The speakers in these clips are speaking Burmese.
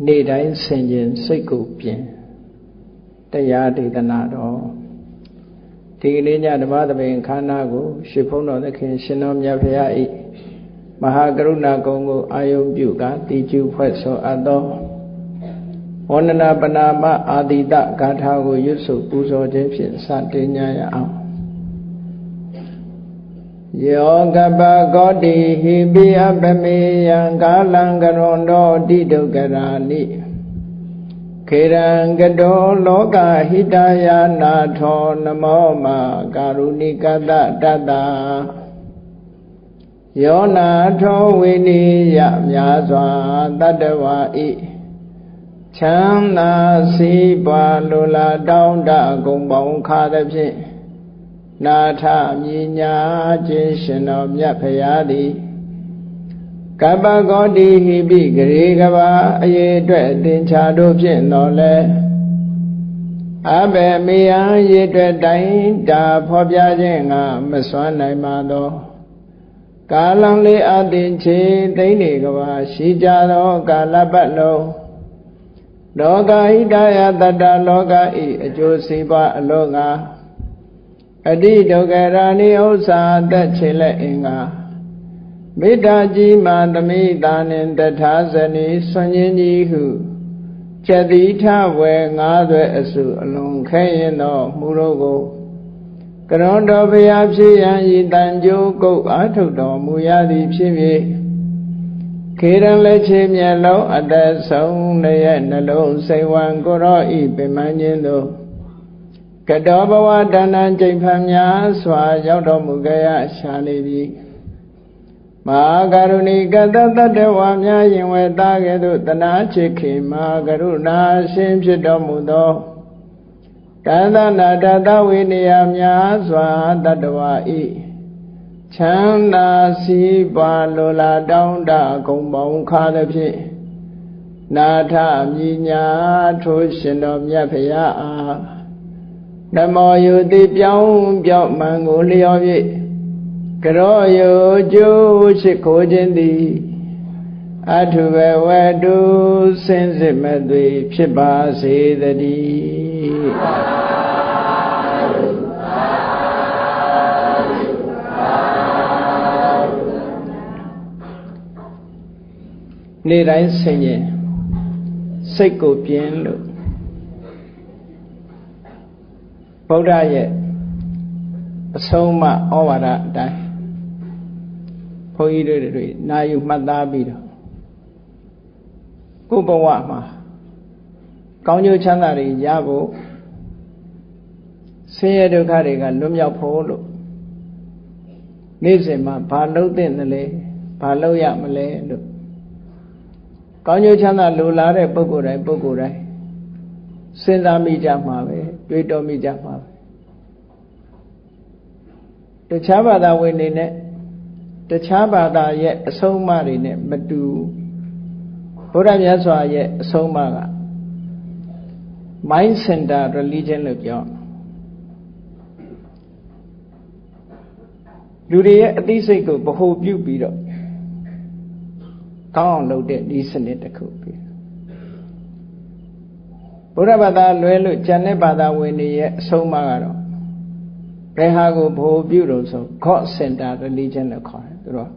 နေ့တိုင်းဆင်ခြင်စိတ်ကိုပြင်တရားဒေသနာတော်ဒီကနေ့ညဓမ္မသဘင်ခန္ဓာကိုရှင်ဘုန်းတော်သခင်ရှင်တော်မြတ်ဖရာဤမဟာကရုဏာကုံကိုအာယုံပြုကတိကျဖွဲ့ဆိုအပ်သောဝန္ဒနာပနာမအာတိတဂါထာကိုရွတ်ဆိုပူဇော်ခြင်းဖြင့်စတင်ကြရအောင်ယောကပကောတိဟိပိအပမေယံကာလံကရွန်တော်တိဒုက္ခရာနိခေရံကတောလောကဟိတယာနာထောနမောမကာရုဏိကတတတယောနာထောဝိနိယမြာစွာတတ္တဝါဤချမ်းသာစီးပွားလိုလားတောင်းတဂုံပေါင်းခါသဖြင့်နာထမြညာခြင်းရှင်တော်မြတ်ဖရာသည်ကပ္ပကောတိဟိပိဂရေကဘာအရေအတွက်အတင်ချာတို့ဖြင့်တော်လဲအဘေမေယံရေအတွက်တိုင်းတာဖော်ပြခြင်းငါမစွမ်းနိုင်ပါသောကာလံလေးအတင်ချေသိမ့်နေကဘာရှိကြသောကာလပတ်လုံးလောကဟိတယတတ္တလောကဤအကျိုးစီးပွားအလုံးငါအတိဒုက္ခရာနိဥ္စာသက်ချေလက်အင်္ဂါမေတ္တာကြီးမှသမိတာနှင့်တထာဇနီဆွန်ခြင်းကြီးဟုကျက်တိထဝေငါးသွဲအစုအလုံးခဲရင်တော်မူတို့ကိုကရွန်တော်ဘုရားဖြစ်ရန်ဤတန်ကြိုးကုတ်အားထုတ်တော်မူရသည်ဖြစ်၍ခေရန်လက်ချေမျက်လုံးအသက်ဆုံးရဲ့နှလုံးစိတ်ဝံကိုရောဤပင်မခြင်းတို့ကတောဘဝတဏ္ဍကျိန်ဖန်များစွာရောက်တော်မူကြရရှာနေပြီမဟာကရုဏီကတတတ္တဝါများယင်ဝဲသားကဲ့သို့တနာချစ်ခင်မဟာကရုဏာရှင်ဖြစ်တော်မူသောတသနာတတဝိနည်းများစွာတတ္တဝါဤချမ်းသာစီးပွားလိုလားတောင်းတဂုံပေါင်းခါသဖြင့်နာထမြညာထိုးရှင်တော်မြတ်ဖရာအားနမောယုတိပြောင်းပြောင်းမှန်ကိုလျော်၍ကရောယုကျိုးရှိခိုးခြင်းသည်အထုဘဝတုစင်စစ်မဲ့သွေဖြစ်ပါစေတည်းနေ့တိုင်းဆင်ရင်စိတ်ကိုပြင်းလို့ဗုဒ္ဓရဲ့အဆုံးအမဩဝါဒအတိုင်းဘုန်းကြီးတွေနာယူမှတ်သားပြီးတော့ကိုယ်ဘဝမှာကောင်းကျိုးချမ်းသာတွေရဖို့ဆင်းရဲဒုက္ခတွေကလွတ်မြောက်ဖို့လို့နေ့စဉ်မှာဘာလုပ်သင့်တယ်လဲဘာလုပ်ရမလဲလို့ကောင်းကျိုးချမ်းသာလိုလားတဲ့ပုဂ္ဂိုလ်တိုင်းစဉ်းစားမိကြမှာပဲတွေးတောမိကြမှာပဲတခြားဘာသာဝင်တွေနဲ့တခြားဘာသာရဲ့အဆုံးအမတွေနဲ့မတူဘုရားမြတ်စွာရဲ့အဆုံးအမက mind center religion လို့ပြောလူတွေရဲ့အသိစိတ်ကိုဗဟိုပြုပြီးတော့ကောင်းအောင်လုပ်တဲ့ဒီစနစ်တစ်ခုပြီးဘုရားဘာသာလွဲလို့ကျန်တဲ့ဘာသာဝင်တွေရဲ့အဆုံးအမကတော့ဘယ်ဟာကိုဗဟိုပြုလို့ဆို God Center Religion လို့ခေါ်တယ်သူတို့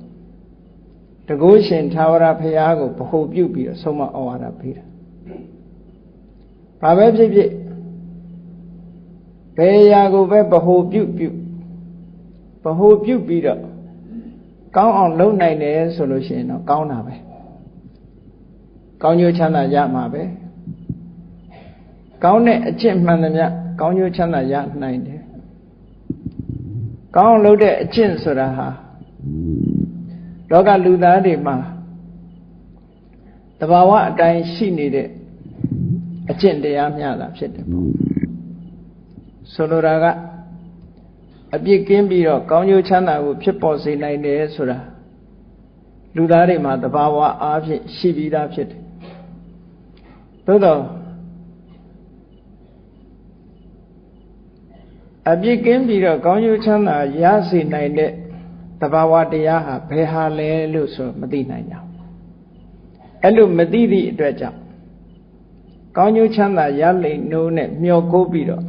တကုရှင်သာဝရဘုရားကိုဗဟိုပြုပြီးတော့ဆုံးမဩဝါဒပေးတာဘာပဲဖြစ်ဖြစ်ဘယ်ရာကိုပဲဗဟိုပြုပြီးတော့ကောင်းအောင်လုပ်နိုင်တယ်ဆိုလို့ရှိရင်တော့ကောင်းတာပဲကောင်းကျိုးချမ်းသာရမှာပဲကောင်းတဲ့အကျင့်မှန်သမျှကောင်းကျိုးချမ်းသာရနိုင်တယ်ကောင်းလုပ်တဲ့အကျင့်ဆိုတာဟာလောကလူသားတွေမှာတဘာဝအတိုင်းရှိနေတဲ့အကျင့်တရားများတာဖြစ်တယ်ပေါ့ဆိုလိုတာကအပြစ်ကင်းပြီးတော့ကောင်းကျိုးချမ်းသာကိုဖြစ်ပေါ်စေနိုင်တယ်ဆိုတာလူသားတွေမှာတဘာဝအားဖြင့်ရှိပြီးသားဖြစ်တယ်သို့တော့အပြစ်ကင်းပြီးတော့ကောင်းကျိုးချမ်းသာရစေနိုင်တဲ့တဘာဝတရားဟာဘယ်ဟာလဲလို့ဆိုမသိနိုင်ကြဘူးအဲ့လိုမသိသည့်အတွက်ကြောင့် ကောင်းကျိုးချမ်းသာရလိမ့်နိုးနဲ့မျှော်ကိုးပြီးတော့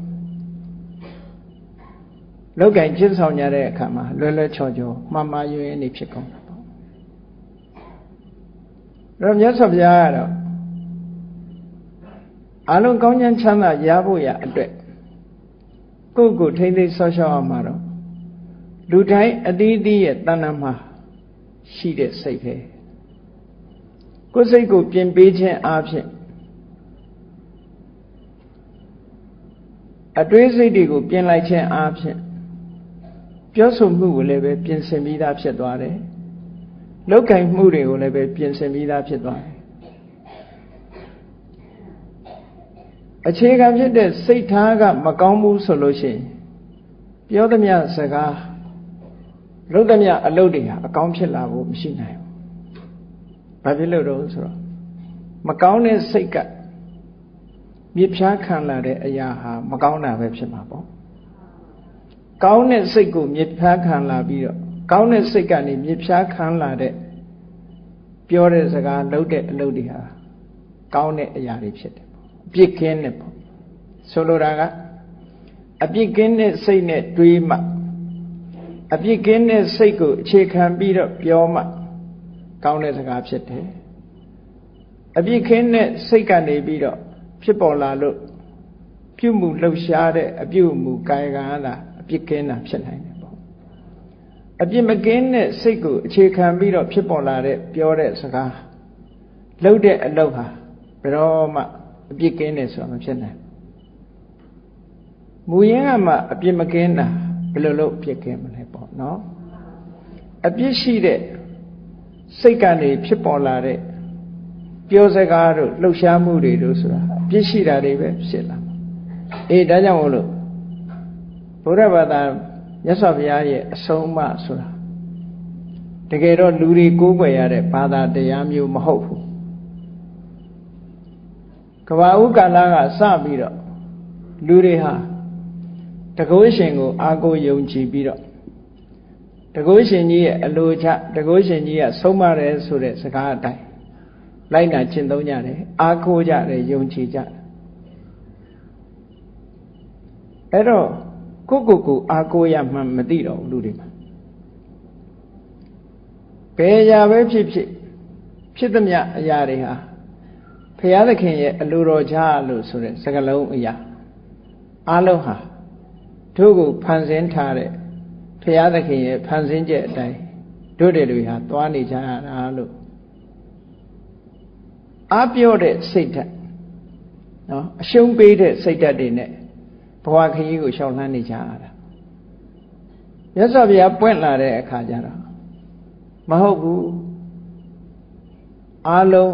လောက်ကင်ကျင့်ဆောင်ကြတဲ့အခါမှာလွယ်လွယ်ချော်ချော်မှားမှားယွင်းယွင်းနေဖြစ်ကုန်တာပေါ့အဲ့တော့မြတ်စွာဘုရားကတော့အလုံးကောင်းချမ်းသာရဖို့ရအတွက်ကိုယ့်ကိုထိမ့်သိမ်းဆော့ရှော့အောင်မှာတော့လူတိုင်းအသီးသီးရဲ့တဏ္ဍာမှာရှိတဲ့စိတ်ပဲကိုယ်စိတ်ကိုပြင်ပေးခြင်းအပြင်အတွေးစိတ်တွေကိုပြင်လိုက်ခြင်းအပြင်ပြောဆိုမှုကိုလည်းပဲပြင်ဆင်ပြီးသားဖြစ်သွားတယ်လောက်ကင်မှုတွေကိုလည်းပဲပြင်ဆင်ပြီးသားဖြစ်သွားတယ်အခြေခံဖြစ်တဲ့စိတ်ထားကမကောင်းဘူးဆိုလို့ရှိရင်ပြောသမျှစကားလုပ်သမျှအလုပ်တွေဟာအကောင်းဖြစ်လာဖို့မရှိနိုင်ဘူး။ဘာဖြစ်လို့တော့ဆိုတော့မကောင်းတဲ့စိတ်ကမြစ်ဖြားခံလာတဲ့အရာဟာမကောင်းတာပဲဖြစ်မှာပေါ့။ကောင်းတဲ့စိတ်ကိုမြစ်ဖြားခံလာပြီးတော့ကောင်းတဲ့စိတ်ကနေမြစ်ဖြားခံလာတဲ့ပြောတဲ့စကားလုပ်တဲ့အလုပ်တွေဟာကောင်းတဲ့အရာတွေဖြစ်တယ်ပေါ့။အပြစ်ကင်းတဲ့ပေါ့။ဆိုလိုတာကအပြစ်ကင်းတဲ့စိတ်နဲ့တွေးမှအပြစ်ကင်းတဲ့စိတ်ကိုအခြေခံပြီးတော့ပြောမှကောင်းတဲ့စကားဖြစ်တယ်အပြစ်ကင်းတဲ့စိတ်ကနေပြီးတော့ဖြစ်ပေါ်လာလို့ပြုမှုလှုပ်ရှားတဲ့အပြုမှုကာယကံသာအပြစ်ကင်းတာဖြစ်နိုင်တယ်ပေါ့အပြစ်မကင်းတဲ့စိတ်ကိုအခြေခံပြီးတော့ဖြစ်ပေါ်လာတဲ့ပြောတဲ့စကားလုပ်တဲ့အလုပ်ဟာဘယ်တော့မှအပြစ်ကင်းတယ်ဆိုတာမဖြစ်နိုင်မူရင်းကမှအပြစ်မကင်းတာဘယ်လိုလုပ်အပြစ်ကင်းမလဲပေါ့နော်အပြစ်ရှိတဲ့စိတ်ကနေဖြစ်ပေါ်လာတဲ့ပြောစကားတို့လှုပ်ရှားမှုတွေတို့ဆိုတာအပြစ်ရှိတာတွေပဲဖြစ်လာအေးဒါကြောင့်မို့လို့ဘုရားဘာသာမြတ်စွာဘုရားရဲ့အဆုံးအမဆိုတာတကယ်တော့လူတွေကိုးကွယ်ရတဲ့ဘာသာတရားမျိုးမဟုတ်ဘူးကဘာဥကာလကစပြီးတော့လူတွေဟာတကုရှင်ကိုအာကိုယုံကြည်ပြီးတော့တကုရှင်ကြီးရဲ့အလိုချတကုရှင်ကြီးကဆုံးမတယ်ဆိုတဲ့စကားအတိုင်းလိုက်နာကျင့်သုံးကြတယ်အာကိုကြတယ်ယုံကြည်ကြတယ်အဲ့တော့ကိုအာကိုရမှမသိတော့ဘူးလူတွေမှာဘယ်အရာပဲဖြစ်သမျှအရာတွေဟာဘုရားသခင်ရဲ့အလိုတော်ချလို့ဆိုတဲ့စကားလုံးအရာအလုံးဟာတို့ကိုဖန်ဆင်းထားတဲ့ဘုရားသခင်ရဲ့ဖန်ဆင်းချက်အတိုင်းတို့တွေဟာသွားနေကြရတာလို့အားပြောတဲ့စိတ်ဓာတ်နော်အရှုံးပေးတဲ့စိတ်ဓာတ်တွေနဲ့ဘဝခရီးကိုရှောင်လန်းနေကြရတာမြတ်စွာဘုရားပွင့်လာတဲ့အခါကျတော့မဟုတ်ဘူးအားလုံး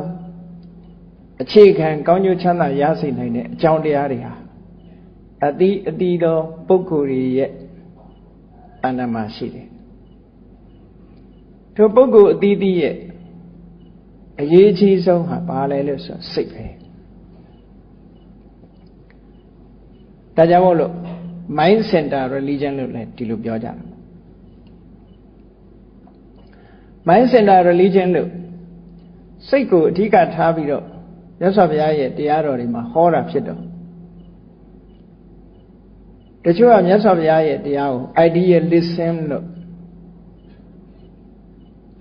အခြေခံကောင်းကျိုးချမ်းသာရစေနိုင်တဲ့အကြောင်းတရားတွေဟာအတိသောပုဂ္ဂိုလ်တွေရဲ့အန္တမှာရှိတယ်ထိုပုဂ္ဂိုလ်အသီးသီးရဲ့အရေးကြီးဆုံးဟာဘာလဲလို့ဆိုစိတ်ပဲဒါကြောင့်မို့လို့ mind center religion လို့လည်းဒီလိုပြောကြတာ mind center religion လို့စိတ်ကိုအဓိကထားပြီးတော့မြတ်စွာဘုရားရဲ့တရားတော်တွေမှာဟောတာဖြစ်တော့တချို့ကမြတ်စွာဘုရားရဲ့တရားကို idealism လို့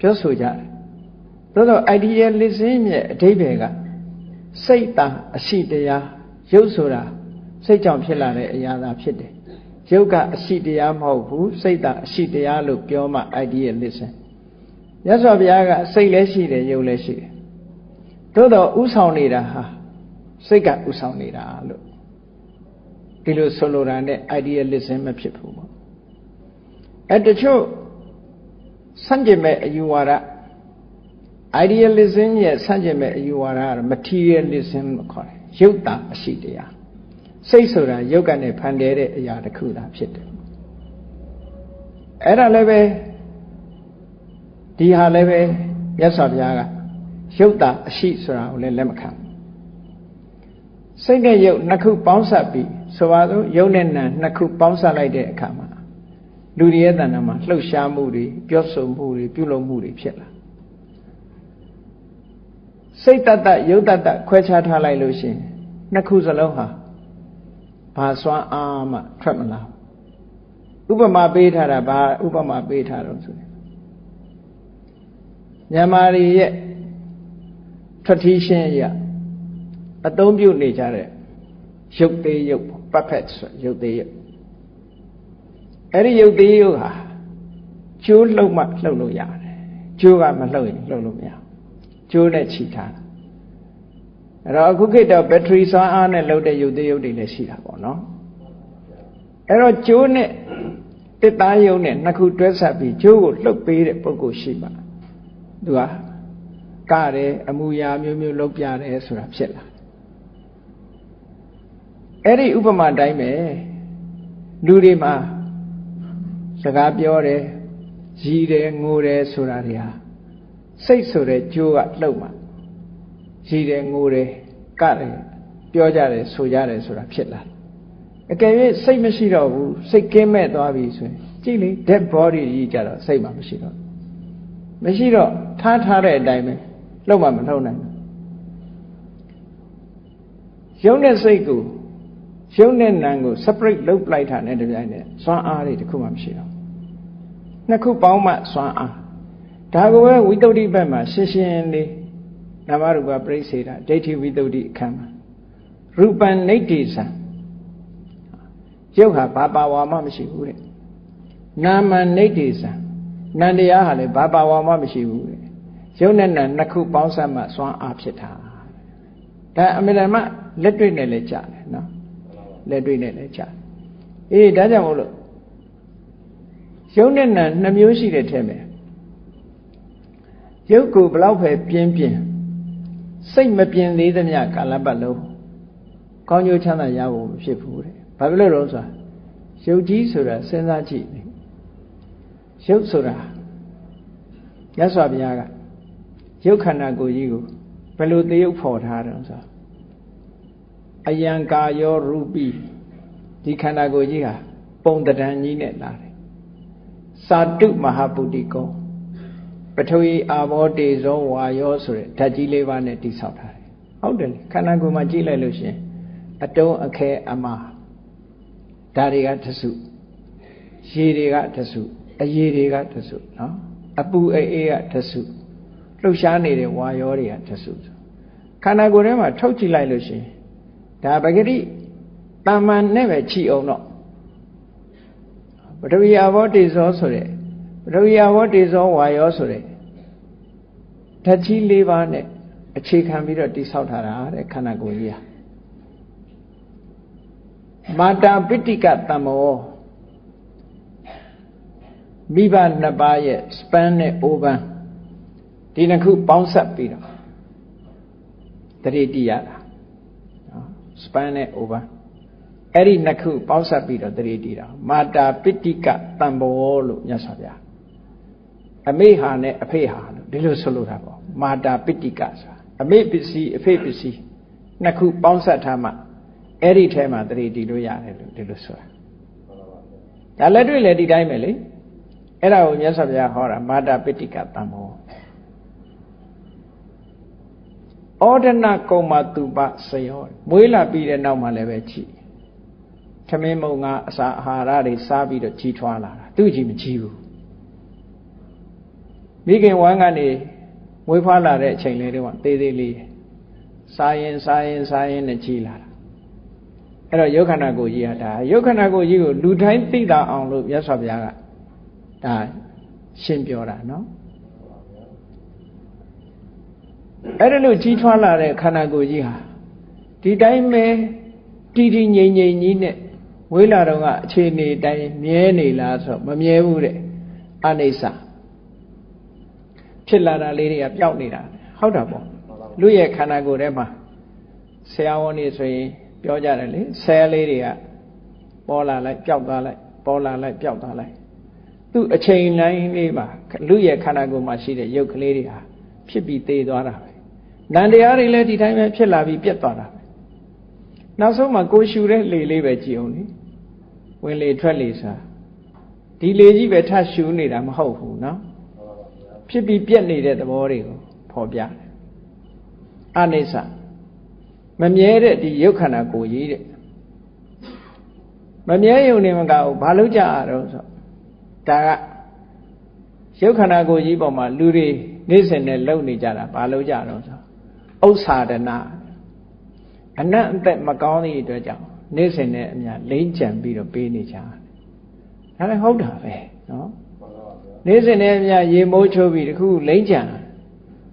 ပြောဆိုကြတယ်သို့တော့ idealism ရဲ့အဓိပ္ပာယ်ကစိတ်တာအရှိတရားရုပ်ဆိုတာစိတ်ကြောင့်ဖြစ်လာတဲ့အရာသာဖြစ်တယ်ရုပ်ကအရှိတရားမဟုတ်ဘူးစိတ်တာအရှိတရားလို့ပြောမှ idealism မြတ်စွာဘုရားကစိတ်လည်းရှိတယ်ရုပ်လည်းရှိတယ်သို့တော့ဥဆောင်နေတာဟာစိတ်ကဥဆောင်နေတာလို့ဒီလိုဆိုလိုတာနဲ့ idealism မဖြစ်ဘူးပေါ့တချို့ဆန့်ကျင်မဲ့အယူဝါဒ idealism ရဲ့ဆန့်ကျင်မဲ့အယူဝါဒကတော့ materialism လို့ခေါ်တယ်ရုပ်တာအရှိတရားစိတ်ဆိုတာရုပ်ကနေဖန်တဲတဲ့အရာတစ်ခုသာဖြစ်တယ်အဲ့ဒါလည်းပဲဒီဟာလည်းပဲမြတ်စွာဘုရားကရုပ်တာအရှိဆိုတာကိုလည်းလက်မခံစိတ်နဲ့ရုပ်နှစ်ခုပေါင်းစပ်ပြီးဆိုပါစို့ရုပ်နဲ့နာမ်နှစ်ခုပေါင်းစပ်လိုက်တဲ့အခါမှာလူတွေရဲ့တဏ္ဍာမှာလှုပ်ရှားမှုတွေပြောဆိုမှုတွေပြုလုပ်မှုတွေဖြစ်လာစိတ်တတ္တရုပ်တတ္တခွဲခြားထားလိုက်လို့ရှိရင် နှစ်ခုစလုံးဟာဘာစွမ်းအားမှထွက်မလာဥပမာပေးထားတာဘာဥပမာပေးထားတော့ဆိုမြန်မာတွေရဲ့ tradition အရအသုံးပြုနေကြတဲ့ရုပ်သေးရုပ် puppet ဆိုရုပ်သေးရုပ်အဲ့ဒီရုပ်သေးရုပ်ဟာကျိုးလှုပ်မှလှုပ်လို့ရတယ်ကျိုးကမလှုပ်ရင်လှုပ်လို့မရကျိုးနဲ့ခြိထားတာအဲ့တော့အခုခေတ်တော့ battery စွမ်းအားနဲ့လှုပ်တဲ့ရုပ်သေးရုပ်တွေလည်းရှိတာပေါ့နော်အဲ့တော့ကျိုးနဲ့တစ်သားရုပ်နဲ့နှစ်ခုတွဲဆက်ပြီးကျိုးကိုလှုပ်ပေးတဲ့ပုဂ္ဂိုလ်ရှိမှသူကကတယ်အမူအရာမျိုးမျိုးလုပ်ပြတယ်ဆိုတာဖြစ်လာအဲ့ဒီဥပမာတိုင်းပဲလူတွေမှာစကားပြောတယ်ရည်တယ်ငိုတယ်ဆိုတာတွေဟာစိတ်ဆိုတဲ့ကြိုးကလှုပ်မှရည်တယ်ငိုတယ်ကတယ်ပြောကြတယ်ဆိုကြတယ်ဆိုတာဖြစ်လာအကယ်၍စိတ်မရှိတော့ဘူးစိတ်ကင်းမဲ့သွားပြီဆိုရင်ကြည့်လေ dead body ကြီးကြတော့စိတ်မှမရှိတော့ထားတဲ့အတိုင်းပဲလှုပ်မှမလှုပ်နိုင်ဘူးရုပ်နဲ့စိတ်ကိုရုပ်နဲ့နာမ်ကို separate လုပ်လိုက်တာနဲ့တပြိုင်နက်စွမ်းအားတွေတခုမှမရှိတော့နှစ်ခုပေါင်းမှစွမ်းအားဒါကိုပဲဝိတ္တုဒ္ဓိဘက်မှာရှင်းရှင်းလေးနာမရူပပရိစ္ဆေဒဒိဋ္ဌိဝိတ္တုဒ္ဓိအခန်းမှာရူပံနိဋ္ဌိသံရုပ်ဟာဘာပါဝါမှမရှိဘူးတဲ့နာမနိဋ္ဌိသံနန္တရားဟာလည်းဘာပါဝါမှမရှိဘူးတဲ့ရုပ်နဲ့နာမ်နှစ်ခုပေါင်းစပ်မှစွမ်းအားဖြစ်တာဒါအမြဲတမ်းလက်တွေ့နဲ့လည်းကြားတယ်နော်လက်တွေ့နဲ့လည်းကြားအေးဒါကြောင့်မို့လို့ရုပ်နဲ့နာမ်နှစ်မျိုးရှိတဲ့ထဲမှာရုပ်ကိုဘလောက်ပဲပြင်းစိတ်မပြင်းသေးသမျှကာလပတ်လုံးကောင်းကျိုးချမ်းသာရဖို့မဖြစ်ဘူးတဲ့ဘာဖြစ်လို့လဲဆိုတော့ရုပ်ကြီးဆိုတာစဉ်းစားကြည့်ရုပ်ဆိုတာမြတ်စွာဘုရားကရုပ်ခန္ဓာကိုယ်ကြီးကိုဘယ်လိုသရုပ်ဖော်ထားတယ်ဆိုတော့အယံကာယောရူပိဒီခန္ဓာကိုယ်ကြီးဟာပုံတံကြီးနဲ့လာတယ်စာတုမဟာပုတိကောပထဝီအာဘောတေဇောဝါယောဆိုတဲ့ဓာတ်ကြီးလေးပါးနဲ့တိဆောက်ထားတယ်ဟုတ်တယ်ခန္ဓာကိုယ်မှာကြည့်လိုက်လို့ရှင်အတုံးအခဲအမဓာတ်တွေကတစုရေတွေကတစုအရည်တွေကတစုနော်အပူအေးကတစုလှုပ်ရှားနေတဲ့ဝါယောတွေကတစုခန္ဓာကိုယ်ထဲမှာထုတ်ကြည့်လိုက်လို့ရှင်ဒါပဂတိတာမန်နဲ့ပဲခြိအောင်တော့ပထဝီအာဘောတေဇောဆိုတဲ့ပထဝီအာဘောတေဇောဝါယောဆိုတဲ့ဓာတ်ကြီး၄ပါးနဲ့အခြေခံပြီးတော့တိဆောက်ထားတာတဲ့ခန္ဓာကိုယ်ကြီးဟာမာတာပိဋိကတမ္မောမိဘနှစ်ပါးရဲ့ span နဲ့အိုပန်းဒီနှစ်ခုပေါင်းစပ်ပြီးတော့တတိတိရတာနော် span နဲ့အိုပန်းအဲ့ဒီနှစ်ခုပေါင်းစပ်ပြီးတော့တတိတိတာမာတာပိဋိကတမ္မောလို့မြတ်စွာဘုရားအမေဟာနဲ့အဖေဟာလို့ဒီလိုဆိုလိုတာပေါ့မာတာပိဋိကဆိုတာအမေပစ္စည်းအဖေပစ္စည်းနှစ်ခုပေါင်းစပ်ထားမှအဲ့ဒီထဲမှာတတိတိလို့ရတယ်လို့ဒီလိုဆိုတာဒါလက်တွေ့လည်းဒီတိုင်းပဲလေအဲ့ဒါကိုမြတ်စွာဘုရားဟောတာမာတာပိဋိကတမ္မောဩဒနာကုံမတုပစယောမွေးလာပြီးတဲ့နောက်မှလည်းပဲကြည်ထမင်းမုံငါအစာအာဟာရတွေစားပြီးတော့ကြီးထွားလာတာသူ့ကြီးမကြီးဘူးမိခင်ဝမ်းကနေမွေးဖွားလာတဲ့အချိန်လေးတုန်းကသေးသေးလေးစားရင်နဲ့ကြီးလာတာအဲ့တော့ယုတ်ခန္ဓာကိုယ်ကြီးဟာဒါယုတ်ခန္ဓာကိုယ်ကြီးကိုလူတိုင်းသိတာအောင်လို့မြတ်စွာဘုရားကဒါရှင်းပြောတာနော်အဲ့ဒါလို့ကြီးထွားလာတဲ့ခန္ဓာကိုယ်ကြီးဟာဒီတိုင်းပဲတီတီငြိမ်ကြီးနဲ့ဝေးလာတော့ကအခြေအနေတိုင်းမြဲနေလားဆိုမမြဲဘူးတဲ့အနိစ္စဖြစ်လာတာလေးတွေကပျောက်နေတာဟုတ်တာပေါ့လူရဲ့ခန္ဓာကိုယ်ထဲမှာဆရာဝန်တွေဆိုရင်ပြောကြတယ်လေဆဲလေးတွေကပေါ်လာလိုက်ပျောက်သွားလိုက်ပေါ်လာလိုက်ပျောက်သွားလိုက်သူ့အချိန်တိုင်းလေးမှာလူရဲ့ခန္ဓာကိုယ်မှာရှိတဲ့ရုပ်ကလေးတွေဟာဖြစ်ပြီးသေသွားတာပဲနံတရားတွေလည်းဒီတိုင်းပဲဖြစ်လာပြီးပြတ်သွားတာပဲနောက်ဆုံးမှာကိုရှူတဲ့လေလေးပဲကြည့်အောင်လေဝင်လေထွက်လေစားဒီလေကြီးပဲထရှူနေတာမဟုတ်ဘူးနော်ဖြစ်ပြီးပြတ်နေတဲ့သဘောတွေကိုဖော်ပြတယ်အနိစ္စမ မမြဲတဲ့ဒီရုပ်ခန္ဓာကိုယ်ကြီးတဲ့မမြဲရုံနဲ့မကဘူးဘာလို့ကြရတော့ဆိုဒါကရုပ်ခန္ဓာကိုယ်ကြီးပေါ်မှာလူတွေနေ့စဉ်နဲ့လုံနေကြတာဘာလို့ကြတော့ဆိုဥစ္စာဒနာအနတ်အသက်မကောင်းသည့်အတွက်ကြောင့်နေ့စဉ်နဲ့အများလိမ့်ကြံပြီးတော့ပေးနေကြတယ်ဒါလည်းဟုတ်တာပဲနော်နေ့စဉ်နဲ့အများရေမိုးချိုးပြီးတခုလိမ့်ကြံ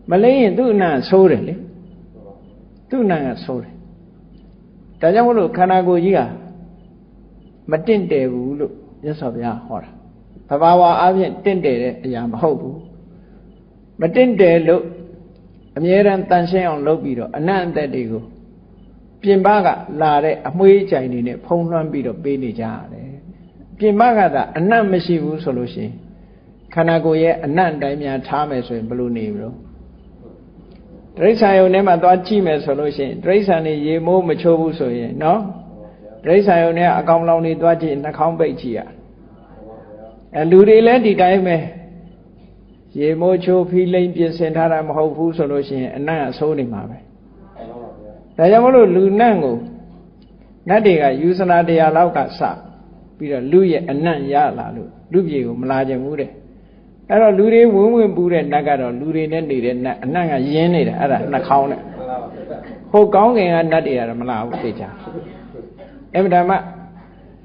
မလိမ့်ရင်သူ့အနံ့ဆိုးတယ်လေသူ့အနံ့ကဆိုးတယ်ဒါကြောင့်မို့လို့ခန္ဓာကိုယ်ကြီးကမတင့်တယ်ဘူးလို့မြတ်စွာဘုရားဟောတာသဘာဝအပြင်တင့်တယ်တဲ့အရာမဟုတ်ဘူးမတင့်တယ်လို့အမြဲတမ်းတန်ရှင်းအောင်လုပ်ပြီးတော့အနံ့အသက်တွေကိုပြင်ပကလာတဲ့အမွှေးကြိုင်တွေနဲ့ဖုံးလွှမ်းပြီးတော့ပေးနေကြရတယ်ပြင်ပကသာအနံ့မရှိဘူးဆိုလို့ရှိရင်ခန္ဓာကိုယ်ရဲ့အနံ့တိုင်းများထားမယ်ဆိုရင်ဘယ်လိုနေမလို့တိရစ္ဆာန်ယုံထဲမှာသွားကြည့်မယ်ဆိုလို့ရှိရင်တိရစ္ဆာန်တွေရေမိုးမချိုးဘူးဆိုရင်နော်တိရစ္ဆာန်ယုံထဲအကောင်လောင်တွေသွားကြည့်နှာခေါင်းပိတ်ကြည့်ရလူတွေလည်းဒီတိုင်းပဲရေမိုးချိုးဖီးလိမ့်ပြင်ဆင်ထားတာမဟုတ်ဘူးဆိုလို့ရှိရင်အနံ့အဆိုးနေမှာပဲဒါကြောင့်မလို့လူနတ်ကိုနတ်တွေကယူဇနာတရားလောက်ကစပြီးတော့လူရဲ့အနံ့ရလာလို့လူပြေကိုမလာကြဘူးတဲ့အဲ့တော့လူတွေဝင်းဝင်းပူးတဲ့နတ်ကတော့လူတွေနဲ့နေတဲ့နတ်အနံ့ကရင်းနေတာအဲ့ဒါနှာခေါင်းနဲ့ဟိုကောင်းကင်ကနတ်တွေကတော့မလာဘူးသိကြအဲ့ဒါမှ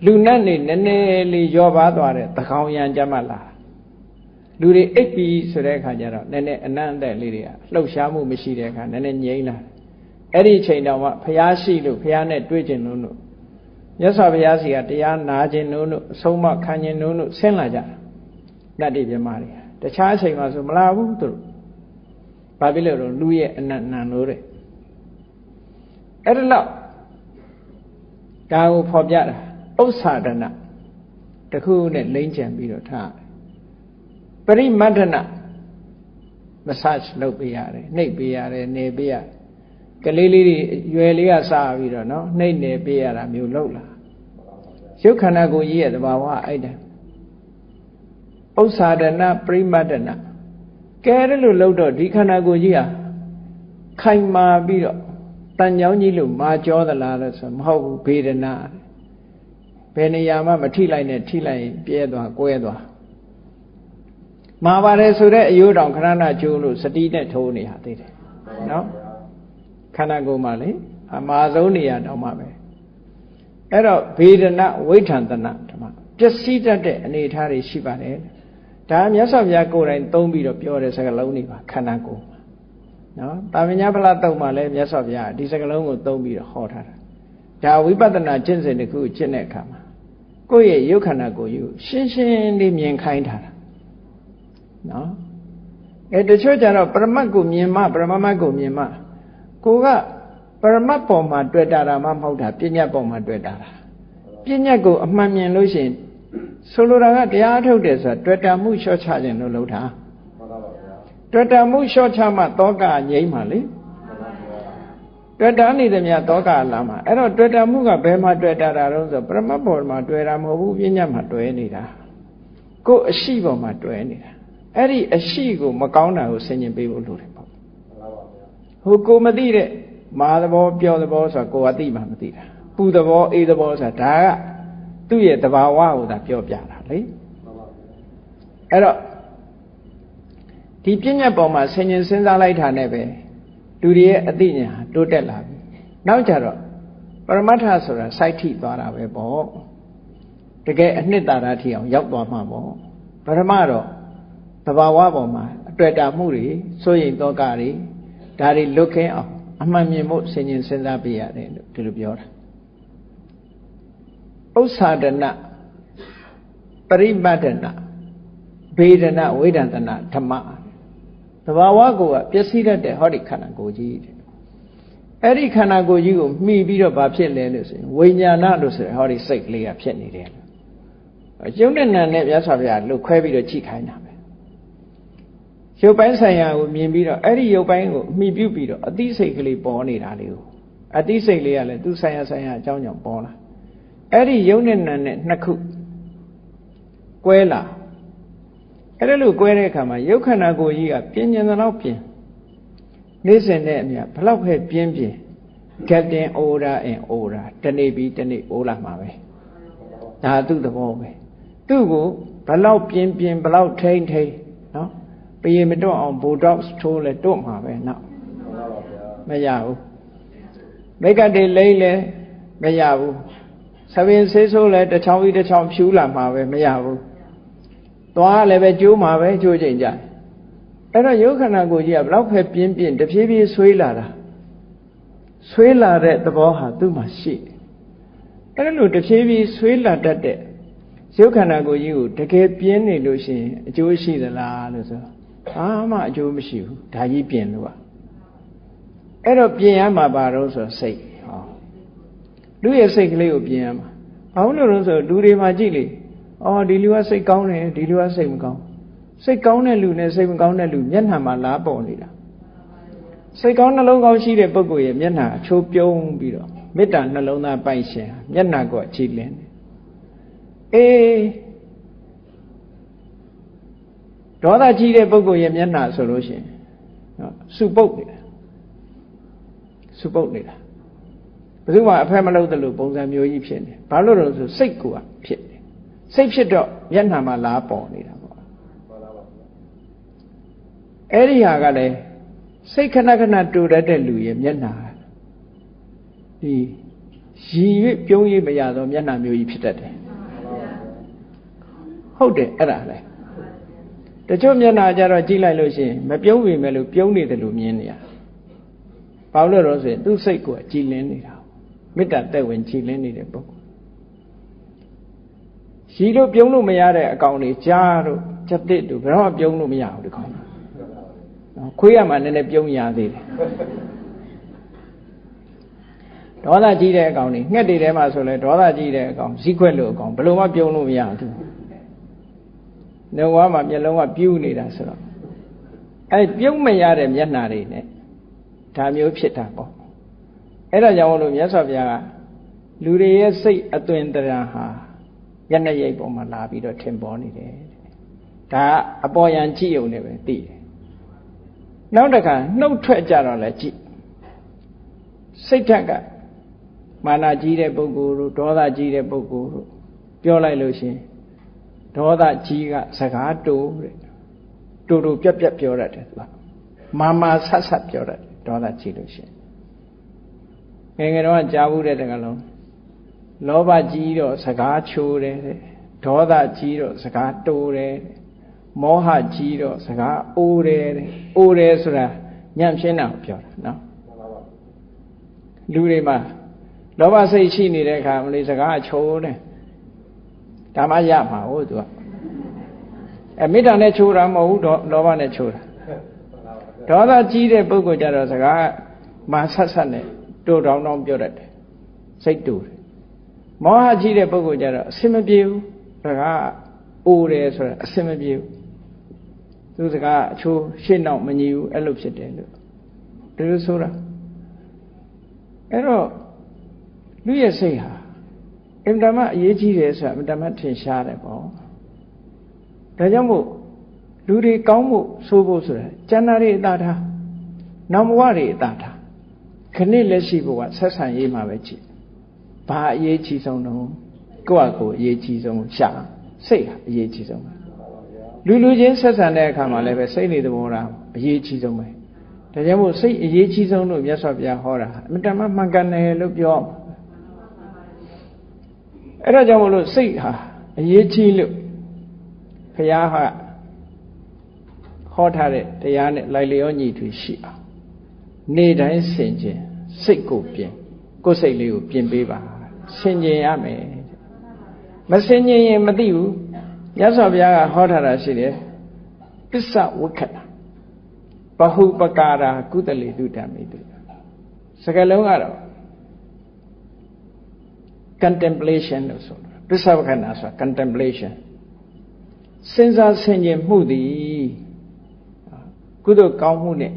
လူနတ်နေနည်းနည်းလေးရောပါသွားတဲ့သကောင်ရံကြမှာလာလူတွေအိပ်ပြီးဆိုတဲ့အခါကျတော့နည်းနည်းအနံ့အသက်လေးတွေကလှုပ်ရှားမှုမရှိတဲ့အခါနည်းနည်းငြိမ်းလာအဲ့ဒီချိန်တောင်မှဖျားရှိလို့ဖျားနဲ့တွေ့ကျင်လို့မြတ်စွာဘုရားစီကတရားနာကျင်လို့အဆုံးမခံကျင်လို့ဆင်းလာကြတာနတ်တွေပြမတွေတခြားအချိန်မှာဆိုမလာဘူးသူတို့ဘာဖြစ်လို့လူရဲ့အနံ့နံလို့တဲ့အဲ့ဒါတော့ဒါကိုဖော်ပြတာဥစ္စာဒနာတခုနဲ့လိမ့်ကြံပြီးတော့ထားပရိမတ္ထနာမဆတ်လုပ်ပေးရတယ်နှိပ်ပေးရတယ်နေပေးရကလေးလေးတွေရွယ်လေးကစားပြီးတော့နော်နှိပ်နေပေးရတာမျိုးလုပ်လာရုပ်ခန္ဓာကိုယ်ကြီးရဲ့သဘာဝအဲ့ဒါဥစ္စာဒနာပရိမတ္ထနာကဲတယ်လို့လုပ်တော့ဒီခန္ဓာကိုယ်ကြီးဟာခိုင်မာပြီးတော့တန်ကြောင်းကြီးလို့မာကြောသလားလို့ဆိုမဟုတ်ဘူးဗေဒနာဘယ်နေရာမှမထိလိုက်နဲ့ထိလိုက်ရင်ပြဲသွားကွဲသွားမာပါတယ်ဆိုတဲ့အယိုးတောင်ခဏနာကျိုးလို့စတိနဲ့ထိုးနေရသေးတယ်နော်ခန္ဓာကိုယ်မှာလေအမာဆုံးနေရာတောင်မှပဲအဲ့တော့ဗေဒနာဝိဋ္ဌံတနာဓမ္မပျက်စီးတတ်တဲ့အနေအထားတွေရှိပါတယ်ဒါမြတ်စွာဘုရားကိုယ်တိုင်သုံးပြီးတော့ပြောတဲ့စကားလုံးတွေပါခန္ဓာကိုယ်နော်တာမညဖလားတုံမှာလည်းမြတ်စွာဘုရားဒီစကားလုံးကိုသုံးပြီးတော့ဟောထားတာဒါဝိပဿနာကျင့်စဉ်တစ်ခုကျင့်တဲ့အခါမှာကိုယ့်ရဲ့ရုပ်ခန္ဓာကိုယ်ကြီးကိုရှင်းရှင်းလေးမြင်ခိုင်းထားတာနော်တချို့ကျတော့ပရမတ်ကိုမြင်မှပရမတ်ကိုမြင်မှကိုကပရမတ်ပေါ်မှာတွေ့တာမှမဟုတ်တာပညာပေါ်မှာတွေ့တာပညာကိုအမှန်မြင်လို့ရှိရင်ဆိုလိုတာကတရားထုတ်တယ်ဆိုတာတွေ့တာမှုလျှော့ချခြင်းလို့လုပ်တာတွေ့တာမှုလျှော့ချမှတောကငြိမ်းပါလေတွေ့တာနေတယ်မြတ်တောကလာမှာအဲ့တော့တွေ့တာမှုကဘယ်မှာတွေ့တာတော့ဆိုပရမတ်ပေါ်မှာတွေ့တာမဟုတ်ဘူးပညာမှာတွေ့နေတာကိုယ်အရှိပေါ်မှာတွေ့နေတာအဲ့ဒီအရှိကိုမကောင်းတာကိုဆင်ញင်ပေးဖို့လိုတယ်ပေါ့ဟိုကိုမသိတဲ့မာသဘောပြောသဘောဆိုတာကိုယ်ကသိမှမသိတာပူသဘောအေးသဘောဆိုတာဒါကသူ့ရဲ့သဘာဝကိုသာပြောပြတာလေအဲ့တော့ဒီပညာပေါ်မှာဆင်ញင်စဉ်းစားလိုက်တာနဲ့ပဲလူတွေရဲ့အသိဉာဏ်တိုးတက်လာပြီနောက်ကြတော့ပရမတ္ထဆိုတာစိုက်ထိသွားတာပဲပေါ့တကယ်အနှစ်သာရထိအောင်ရောက်သွားမှာပေါ့ပထမတော့သဘာဝပေါ်မှာအတွေ့အတာမှုတွေစိုးရိမ်တောကတွေဒါတွေလွတ်ခင်းအောင်အမှန်မြင်ဖို့ဆင်ញင်စဉ်းစားပေးရတယ်လို့ဒီလိုပြောတာဥစ္စာဒနာပရိမတ္ထနာဗေဒနာဝိဒန္တနာဓမ္မသဘာဝကိုပျက်စီးတတ်တဲ့ဟောဒီခန္ဓာကိုယ်ကြီးအဲ့ဒီခန္ဓာကိုယ်ကြီးကိုမှီပြီးတော့ဘာဖြစ်လဲလို့ဆိုရင်ဝိညာဏလို့ဆိုရဟောဒီစိတ်ကလေးကဖြစ်နေတယ်ရုပ်နဲ့နာနဲ့မြတ်စွာဘုရားလှုပ်ခွဲပြီးတော့ကြည့်ခိုင်းတာပဲရုပ်ပိုင်းဆိုင်ရာကိုမြင်ပြီးတော့အဲ့ဒီရုပ်ပိုင်းကိုမှီပြုပြီးတော့အသိစိတ်ကလေးပေါ်နေတာလေးကိုအသိစိတ်လေးကလည်းသူဆိုင်ရာအကြောင်းကြောင့်ပေါ်လာအဲ့ဒီရုပ်နဲ့နာနဲ့နှစ်ခုကွဲလာအဲ့ဒါလို့ကွဲတဲ့အခါမှာရုပ်ခန္ဓာကိုယ်ကြီးကပြင်းကျင်တဲ့လောက်ပြင်းနေစဉ်နဲ့အမြဘလောက်ပဲပြင်းပြင်း getting older and older တနေ့ပြီးတနေ့အိုးလာမှာပဲဒါသူ့သဘောပဲသူ့ကိုဘလောက်ပြင်းပြင်းဘလောက်ထိမ့်ထိမ့်နော်ပြေမတော့အောင်ဘိုဒေါက်စ်ထိုးလဲတော့မှာပဲနော်မရဘူးမိတ်ကတည်းလိမ့်လဲမရဘူးဆပင်ဆေးဆိုးလဲတစ်ချောင်းပြီးတစ်ချောင်းဖြူလာမှာပဲမရဘူးသွားလည်းပဲကျိုးမှာပဲကျိုးချိန်ကြအဲ့တော့ယုတ်ခန္ဓာကိုယ်ကြီးကဘလောက်ပဲပြင်းပြင်းတဖြည်းဖြည်းဆွေးလာတာဆွေးလာတဲ့သဘောဟာသူ့မှာရှိတယ်အဲ့လိုတဖြည်းဖြည်းဆွေးလာတတ်တဲ့ရုပ်ခန္ဓာကိုယ်ကြီးကိုတကယ်ပြင်းနေလို့ရှိရင်အကျိုးရှိသလားလို့ဆိုဘာမှအကျိုးမရှိဘူးဒါကြီးပြင်လို့အဲ့တော့ပြင်ရမှာပါတော့ဆိုစိတ်ဟောလူရဲ့စိတ်ကလေးကိုပြင်ရမှာဘာလို့လဲဆိုလူတွေမှာကြည့်လေအော်ဒီလူကစိတ်ကောင်းတယ်ဒီလူကစိတ်မကောင်းစိတ်ကောင်းတဲ့လူနဲ့စိတ်မကောင်းတဲ့လူမျက်နှာမှာလားပေါ်နေတာစိတ်ကောင်းနှလုံးကောင်းရှိတဲ့ပုဂ္ဂိုလ်ရဲ့မျက်နှာအချိုးပြုံးပြီးတော့မေတ္တာနှလုံးသားပိုက်ရှင်မျက်နှာကိုကြည်လင်းတယ်အေးဒေါသကြီးတဲ့ပုဂ္ဂိုလ်ရဲ့မျက်နှာဆိုလို့ရှိရင်နော်စုပုတ်နေတာစုပုတ်နေတာဘယ်သူမှအဖက်မလုပ်သလိုပုံစံမျိုးကြီးဖြစ်နေဘာလို့လဲဆိုစိတ်ကဖြစ်နေစိတ်ဖြစ်တော့မျက်နှာမှာလားပေါ်နေတာပေါ့အဲ့ဒီဟာကလည်းစိတ်ခဏခဏတူတတ်တဲ့လူရဲ့မျက်နှာဒီရည်ရွယ်ပြုံးရမရတော့မျက်နှာမျိုးကြီးဖြစ်တတ်တယ်ဟုတ်တယ်အဲ့ဒါလေတချို့မျက်နှာကြတော့ကြည့်လိုက်လို့ရှိရင်မပြုံးပြီမဲ့လို့ပြုံးနေတယ်လို့မြင်နေရဘာလို့လဲဆိုရင်သူ့စိတ်ကကြည်လင်းနေတာမေတ္တာသက်ဝင်ကြည်လင်းနေတဲ့ပုဂ္ဂိုလ်ရည်လို့ပြုံးလို့မရတဲ့အကောင်တွေကြားတို့ချက်တစ်တို့ဘယ်တော့မှပြုံးလို့မရဘူးဒီကောင်ခွေးရမှနည်းနည်းပြုံးရသေးတယ်ဒေါသကြီးတဲ့အကောင်တွေငှက်တွေထဲမှာဆိုလဲဒေါသကြီးတဲ့အကောင်ဇီးခွက်လို့အကောင်ဘယ်လိုမှပြုံးလို့မရဘူးနှုတ်ဝါးမှာမျက်လုံးကပြူးနေတာဆိုတော့အဲ့ပြုံးမရတဲ့မျက်နှာတွေနဲ့ဒါမျိုးဖြစ်တာပေါ့အဲ့ဒါကြောင့်လို့မြတ်စွာဘုရားကလူတွေရဲ့စိတ်အသွင်တရံဟာမျက်နှာရိပ်ပေါ်မှာလာပြီးတော့ထင်ပေါ်နေတယ်ဒါအပေါ်ယံကြည့်ုံနဲ့ပဲသိတယ်နောက်တစ်ခါနှုတ်ထွက်ကြတော့လည်းကြည့်စိတ်ဓာတ်ကမာနကြီးတဲ့ပုဂ္ဂိုလ်တို့ဒေါသကြီးတဲ့ပုဂ္ဂိုလ်တို့ပြောလိုက်လို့ရှင်ဒေါသကြီးကစကားတူတဲ့တူတူပြက်ပြက်ပြောတတ်တယ်သူကမာမာဆတ်ဆတ်ပြောတတ်တယ်ဒေါသကြီးလို့ရှင်ငယ်ငယ်တော့ကြားဘူးတဲ့တကလုံးလောဘကြီးတော့စကားချိုးတယ်တဲ့ဒေါသကြီးတော့စကားတိုးတယ်မောဟကြီးတော့စကားအိုးတယ်တဲ့အိုးတယ်ဆိုတာညံ့ရှင်းတာကိုပြောတာနော်လူတွေမှာလောဘစိတ်ရှိနေတဲ့အခါမလေးစကားချိုးတယ်ဒါမှရမှာဟုတ်သူကမေတ္တာနဲ့ချိုးတာမဟုတ်ဘူးလောဘနဲ့ချိုးတာဒေါသကြီးတဲ့ပုဂ္ဂိုလ်ကြတော့စကားမာဆက်ဆက်နဲ့တိုးတောင်းတောင်းပြောတတ်တယ်စိတ်တူတယ်မောဟကြီးတဲ့ပုဂ္ဂိုလ်ကြတော့အစင်မပြေဘူးစကားအိုးတယ်ဆိုတာအစင်မပြေဘူးသူစကားအချိုးရှင်းတော့မညီဘူးအဲ့လိုဖြစ်တယ်လို့ဒီလိုဆိုတာအဲ့တော့လူရဲ့စိတ်ဟာအင်တာမအရေးကြီးတယ်ဆိုတာအင်တာမထင်ရှားတယ်ပေါ့ဒါကြောင့်မို့လူတွေကောင်းဖို့ဆိုးဖို့ဆိုတာကျန်တာတွေအသာထားနောက်ဘဝတွေအသာထားခဏလက်ရှိဘဝဆက်ဆံရေးမှာပဲကြည့်ဘာအရေးကြီးဆုံးတော့ကိုယ့်အကိုအရေးကြီးဆုံးရှာစိတ်ဟာအရေးကြီးဆုံးပဲလူချင်းဆက်ဆံတဲ့အခါမှာလည်းပဲစိတ်နေသဘောထားအရေးကြီးဆုံးပဲဒါကြောင့်မို့စိတ်အရေးကြီးဆုံးလို့မြတ်စွာဘုရားဟောတာအင်တာမမှန်ကန်တယ်လို့ပြောအဲ့ဒါကြောင့်မို့လို့စိတ်ဟာအရေးကြီးလို့ဘုရားဟာဟောထားတဲ့တရားနဲ့လိုက်လျောညီထွေရှိအောင်နေ့တိုင်းဆင်ခြင်စိတ်ကိုပြင်ကိုယ်စိတ်လေးကိုပြင်ပေးပါဆင်ခြင်ရမယ်မဆင်ခြင်ရင်မသိဘူးမြတ်စွာဘုရားကဟောထားတာရှိတယ်ပစ္စဝိက္ခဏဘဟုပကာရာကုသလေတုဓမ္မိတုစကားလုံးကတော့ contemplation လို့ဆိုတာပစ္စဝိက္ခဏဆိုတာ contemplation စဉ်းစားဆင်ခြင်မှုသည်ကုသိုလ်ကောင်းမှုနဲ့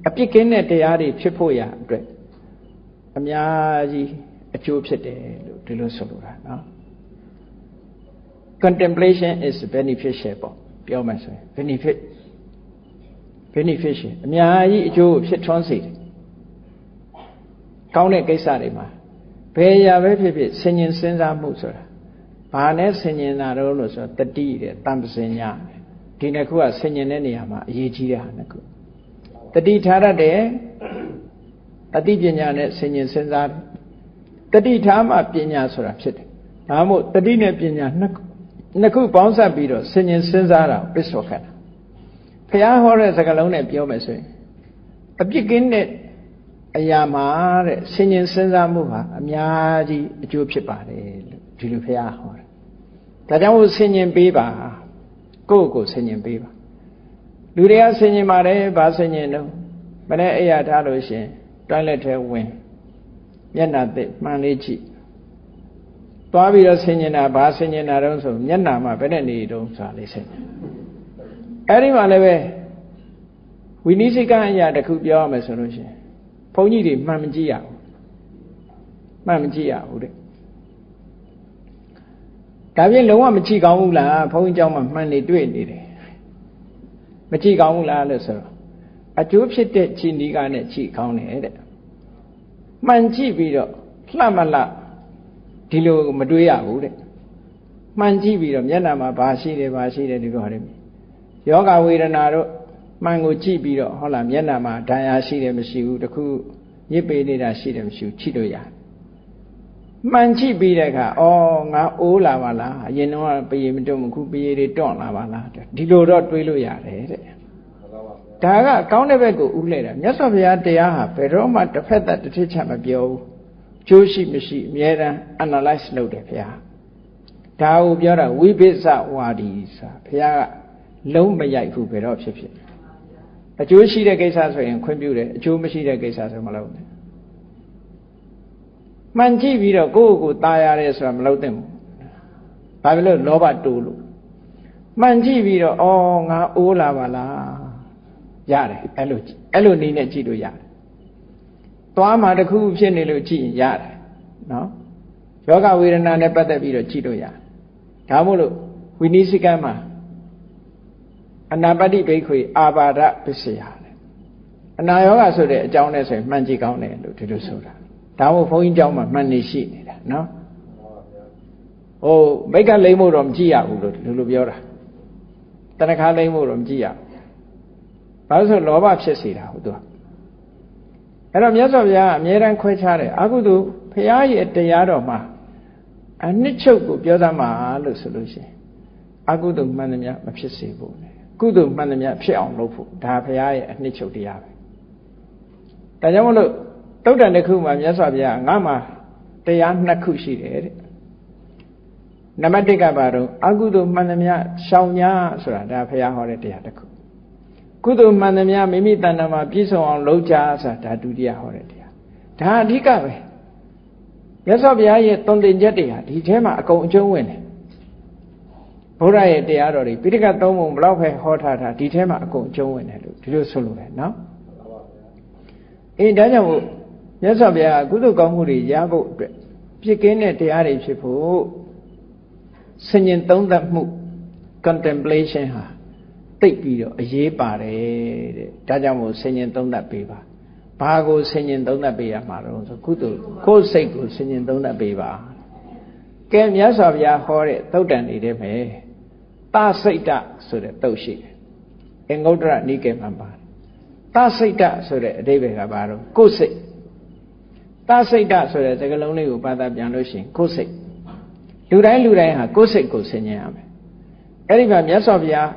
အပြစ်ကင်းတဲ့တရားတွေဖြစ်ဖို့ရာအတွက်အများကြီးအကျိုးဖြစ်တယ်လို့ဒီလိုဆိုလိုတာနော် contemplation is beneficial ပေါ့ပြောမှဆိုရင် beneficial အများကြီးအကျိုးဖြစ်ထွန်းစေတယ် ကောင်းတဲ့ကိစ္စတွေမှာဘယ်ရာပဲဖြစ်ဖြစ်ဆင်ញင်စဉ်းစားမှုဆိုတာဘာနဲ့ဆင်ញင်တာတော့လို့ဆိုတတိတဲ့တမ္ပစင်ညာဒီနှစ်ခုကဆင်ញင်တဲ့နေရာမှာအရေးကြီးတဲ့ဟာနှစ်ခုတတိထားတတ်တယ်အတိပညာနဲ့ဆင်ញင်စဉ်းစားတတိထားမှပညာဆိုတာဖြစ်တယ်ဒါမှမဟုတ်တတိနဲ့ပညာနှစ်ခုပေါင်းစပ်ပြီးတော့ဆင်ញင်စဉ်းစားတာပစ္စောခတ်ဘုရားဟောတဲ့စကားလုံးနဲ့ပြောမယ်ဆိုရင်အပြစ်ကင်းတဲ့အရာမှာတဲ့ဆင်ញင်စဉ်းစားမှုဟာအများကြီးအကျိုးဖြစ်ပါတယ်လို့ဒီလိုဘုရားဟောတယ်ဒါကြောင့်မို့ဆင်ញင်ပေးပါကိုယ့်ကိုဆင်ញင်ပေးပါလူတွေကဆင်ញင်ပါတယ်ဘာဆင်ញင်တော့မနေ့အိယာထားလို့ရှင်တွိုင်းလက်ထဲဝင်မျက်နှာသစ်မှန်လေးကြည့်သွားပြီးတော့ဆင်ញင်တာဘာဆင်ញင်တာတော့ဆိုမျက်နှာမှာဘယ်နဲ့နေတုံးဆိုတာလေးဆင်ញင်အဲ့ဒီမှာလည်းပဲဝိနည်းစိတ်ကအရာတစ်ခုပြောရမယ်ဆိုလို့ရှင်ဘုန်းကြီးတွေမှန်မကြည့်ရဘူးမှန်မကြည့်ရဘူးတဲ့ဒါပြင်လုံးဝမကြည့်ကောင်းဘူးလားဘုန်းကြီးเจ้าမှာမှန်နေတွေ့နေတယ်မကြည့်ကောင်းဘူးလားလို့ဆိုတော့အကျိုးဖြစ်တဲ့ကြည်နီးကနဲ့ကြည့်ကောင်းတယ်တဲ့မှန်ကြည့်ပြီးတော့လှမလှဒီလိုမတွေးရဘူးတဲ့မှန်ကြည့်ပြီးတော့မျက်နှာမှာဘာရှိတယ်ဘာရှိတယ်ဒီလိုဟာတွေယောဂဝေဒနာတို့မှန်ကိုကြည့်ပြီးတော့ဟုတ်လားမျက်နှာမှာဒဏ်ရာရှိတယ်မရှိဘူးတခုညစ်ပေနေတာရှိတယ်မရှိဘူးကြည့်လို့ရတယ်မှန်ကြည့်ပြီးတဲ့အခါဩငါအိုးလာပါလားအရင်တော့ပရေမတွန့်ဘူးခုပရေတွေတွန့်လာပါလားဒီလိုတော့တွေးလို့ရတယ်တဲ့ဒါကကောင်းတဲ့ဘက်ကိုဥလှည့်တာမြတ်စွာဘုရားတရားဟာဘယ်တော့မှတစ်ဖက်သက်တစ်ထစ်ချက်မပြောဘူးကျိုးရှိမရှိအမြဲတမ်း analyze လုပ်တယ်ဘုရားဒါကိုပြောတာဝိပစ္စဝါဒီဆိုတာဘုရားကလုံးမရိုက်ဘူးဘယ်တော့ဖြစ်ဖြစ်အကျိုးရှိတဲ့ကိစ္စဆိုရင်ခွင့်ပြုတယ်အကျိုးမရှိတဲ့ကိစ္စဆိုမလုပ်နဲ့မှန်ကြည့်ပြီးတော့ကိုယ့်ကိုယ်ตายရတယ်ဆိုတာမလုပ်သင့်ဘူးဘာဖြစ်လို့လောဘတိုးလို့မှန်ကြည့်ပြီးတော့ဩငါအိုးလာပါလားရတယ်အဲ့လိုနည်းနဲ့ကြည့်လို့ရတယ်သွားမှာတစ်ခုဖြစ်နေလို့ကြည့်ရင်ရတယ်နော်ယောဂဝေဒနာနဲ့ပတ်သက်ပြီးတော့ကြည့်လို့ရတယ်ဒါမို့လို့ဝိနည်းစိကံမှာအနာပတ္တိဘိက္ခွေအာဘာဒပစ္စယအနာယောဂဆိုတဲ့အကြောင်းနဲ့ဆိုရင်မှန်ကြည့်ကောင်းတယ်လို့ဒီလိုဆိုတာဒါမို့ဘုန်းကြီးเจ้าမှာမှန်နေရှိနေတာနော်ဟိုမိတ်ကလိမ့်ဖို့တော့မကြည့်ရဘူးလို့ဒီလိုပြောတာတဏှာလိမ့်ဖို့တော့မကြည့်ရဘူးဘာလို့ဆိုလောဘဖြစ်စေတာဟုတ်သူကအဲ့တော့မြတ်စွာဘုရားအမြဲတမ်းခွဲခြားတယ်အကုသိုလ်ဘုရားရဲ့တရားတော်မှာအနှစ်ချုပ်ကိုပြောသမှာလို့ဆိုလို့ရှိရင်အကုသိုလ်မှန်သမျှမဖြစ်စေဖို့နဲ့ကုသိုလ်မှန်သမျှဖြစ်အောင်လုပ်ဖို့ဒါဘုရားရဲ့အနှစ်ချုပ်တရားပဲဒါကြောင့်မလို့တုတ်တန်တစ်ခုမှာမြတ်စွာဘုရားငါမှာတရားနှစ်ခုရှိတယ်တဲ့နံပါတ်1ကဘာတော့အကုသိုလ်မှန်သမျှရှောင်ညာဆိုတာဒါဘုရားဟောတဲ့တရားတစ်ခုကုသိုလ်မှန်သမျှမိမိတဏ္ဍာမှာပြည့်စုံအောင်လုပ်ကြဆိုတာဒါဒုတိယဟောတဲ့တရားဒါအဓိကပဲမြတ်စွာဘုရားရဲ့သွန်သင်ချက်တွေဟာဒီထဲမှာအကုန်အကျုံးဝင်တယ်ဘုရားရဲ့တရားတော်တွေပိဋကတ်သုံးပုံဘလောက်ပဲဟောထားတာဒီထဲမှာအကုန်အကျုံးဝင်တယ်လို့ဒီလိုဆိုလိုတယ်နော်အေးဒါကြောင့်မို့မြတ်စွာဘုရားကုသိုလ်ကောင်းမှုတွေရဖို့အတွက်ပြည့်ကင်းတဲ့တရားတွေဖြစ်ဖို့ဆင်ញင်သုံးသပ်မှု contemplation ဟာသိပြီးတော့အရေးပါတယ်တဲ့ဒါကြောင့်မို့ဆင်ញင်သုံးသပ်ပေးပါဘာကိုဆင်ញင်သုံးသပ်ပေးရမှာတော့ဆိုကုသိုလ်ကိုယ်စိတ်ကိုဆင်ញင်သုံးသပ်ပေးပါကဲမြတ်စွာဘုရားဟောတဲ့သုတ်တန်တွေထဲမှာသစိတ်တဆိုတဲ့သုတ်ရှိတယ်အင်္ဂုတ္တရနိကေမှာပါသစိတ်တဆိုတဲ့အဓိပ္ပာယ်ကဘာတော့ကိုယ်စိတ်သစိတ်တဆိုတဲ့စကားလုံးလေးကိုဘာသာပြန်လို့ရှိရင်ကိုယ်စိတ်လူတိုင်းဟာကိုယ်စိတ်ကိုဆင်ញင်ရမယ်အဲ့ဒီမှာမြတ်စွာဘုရား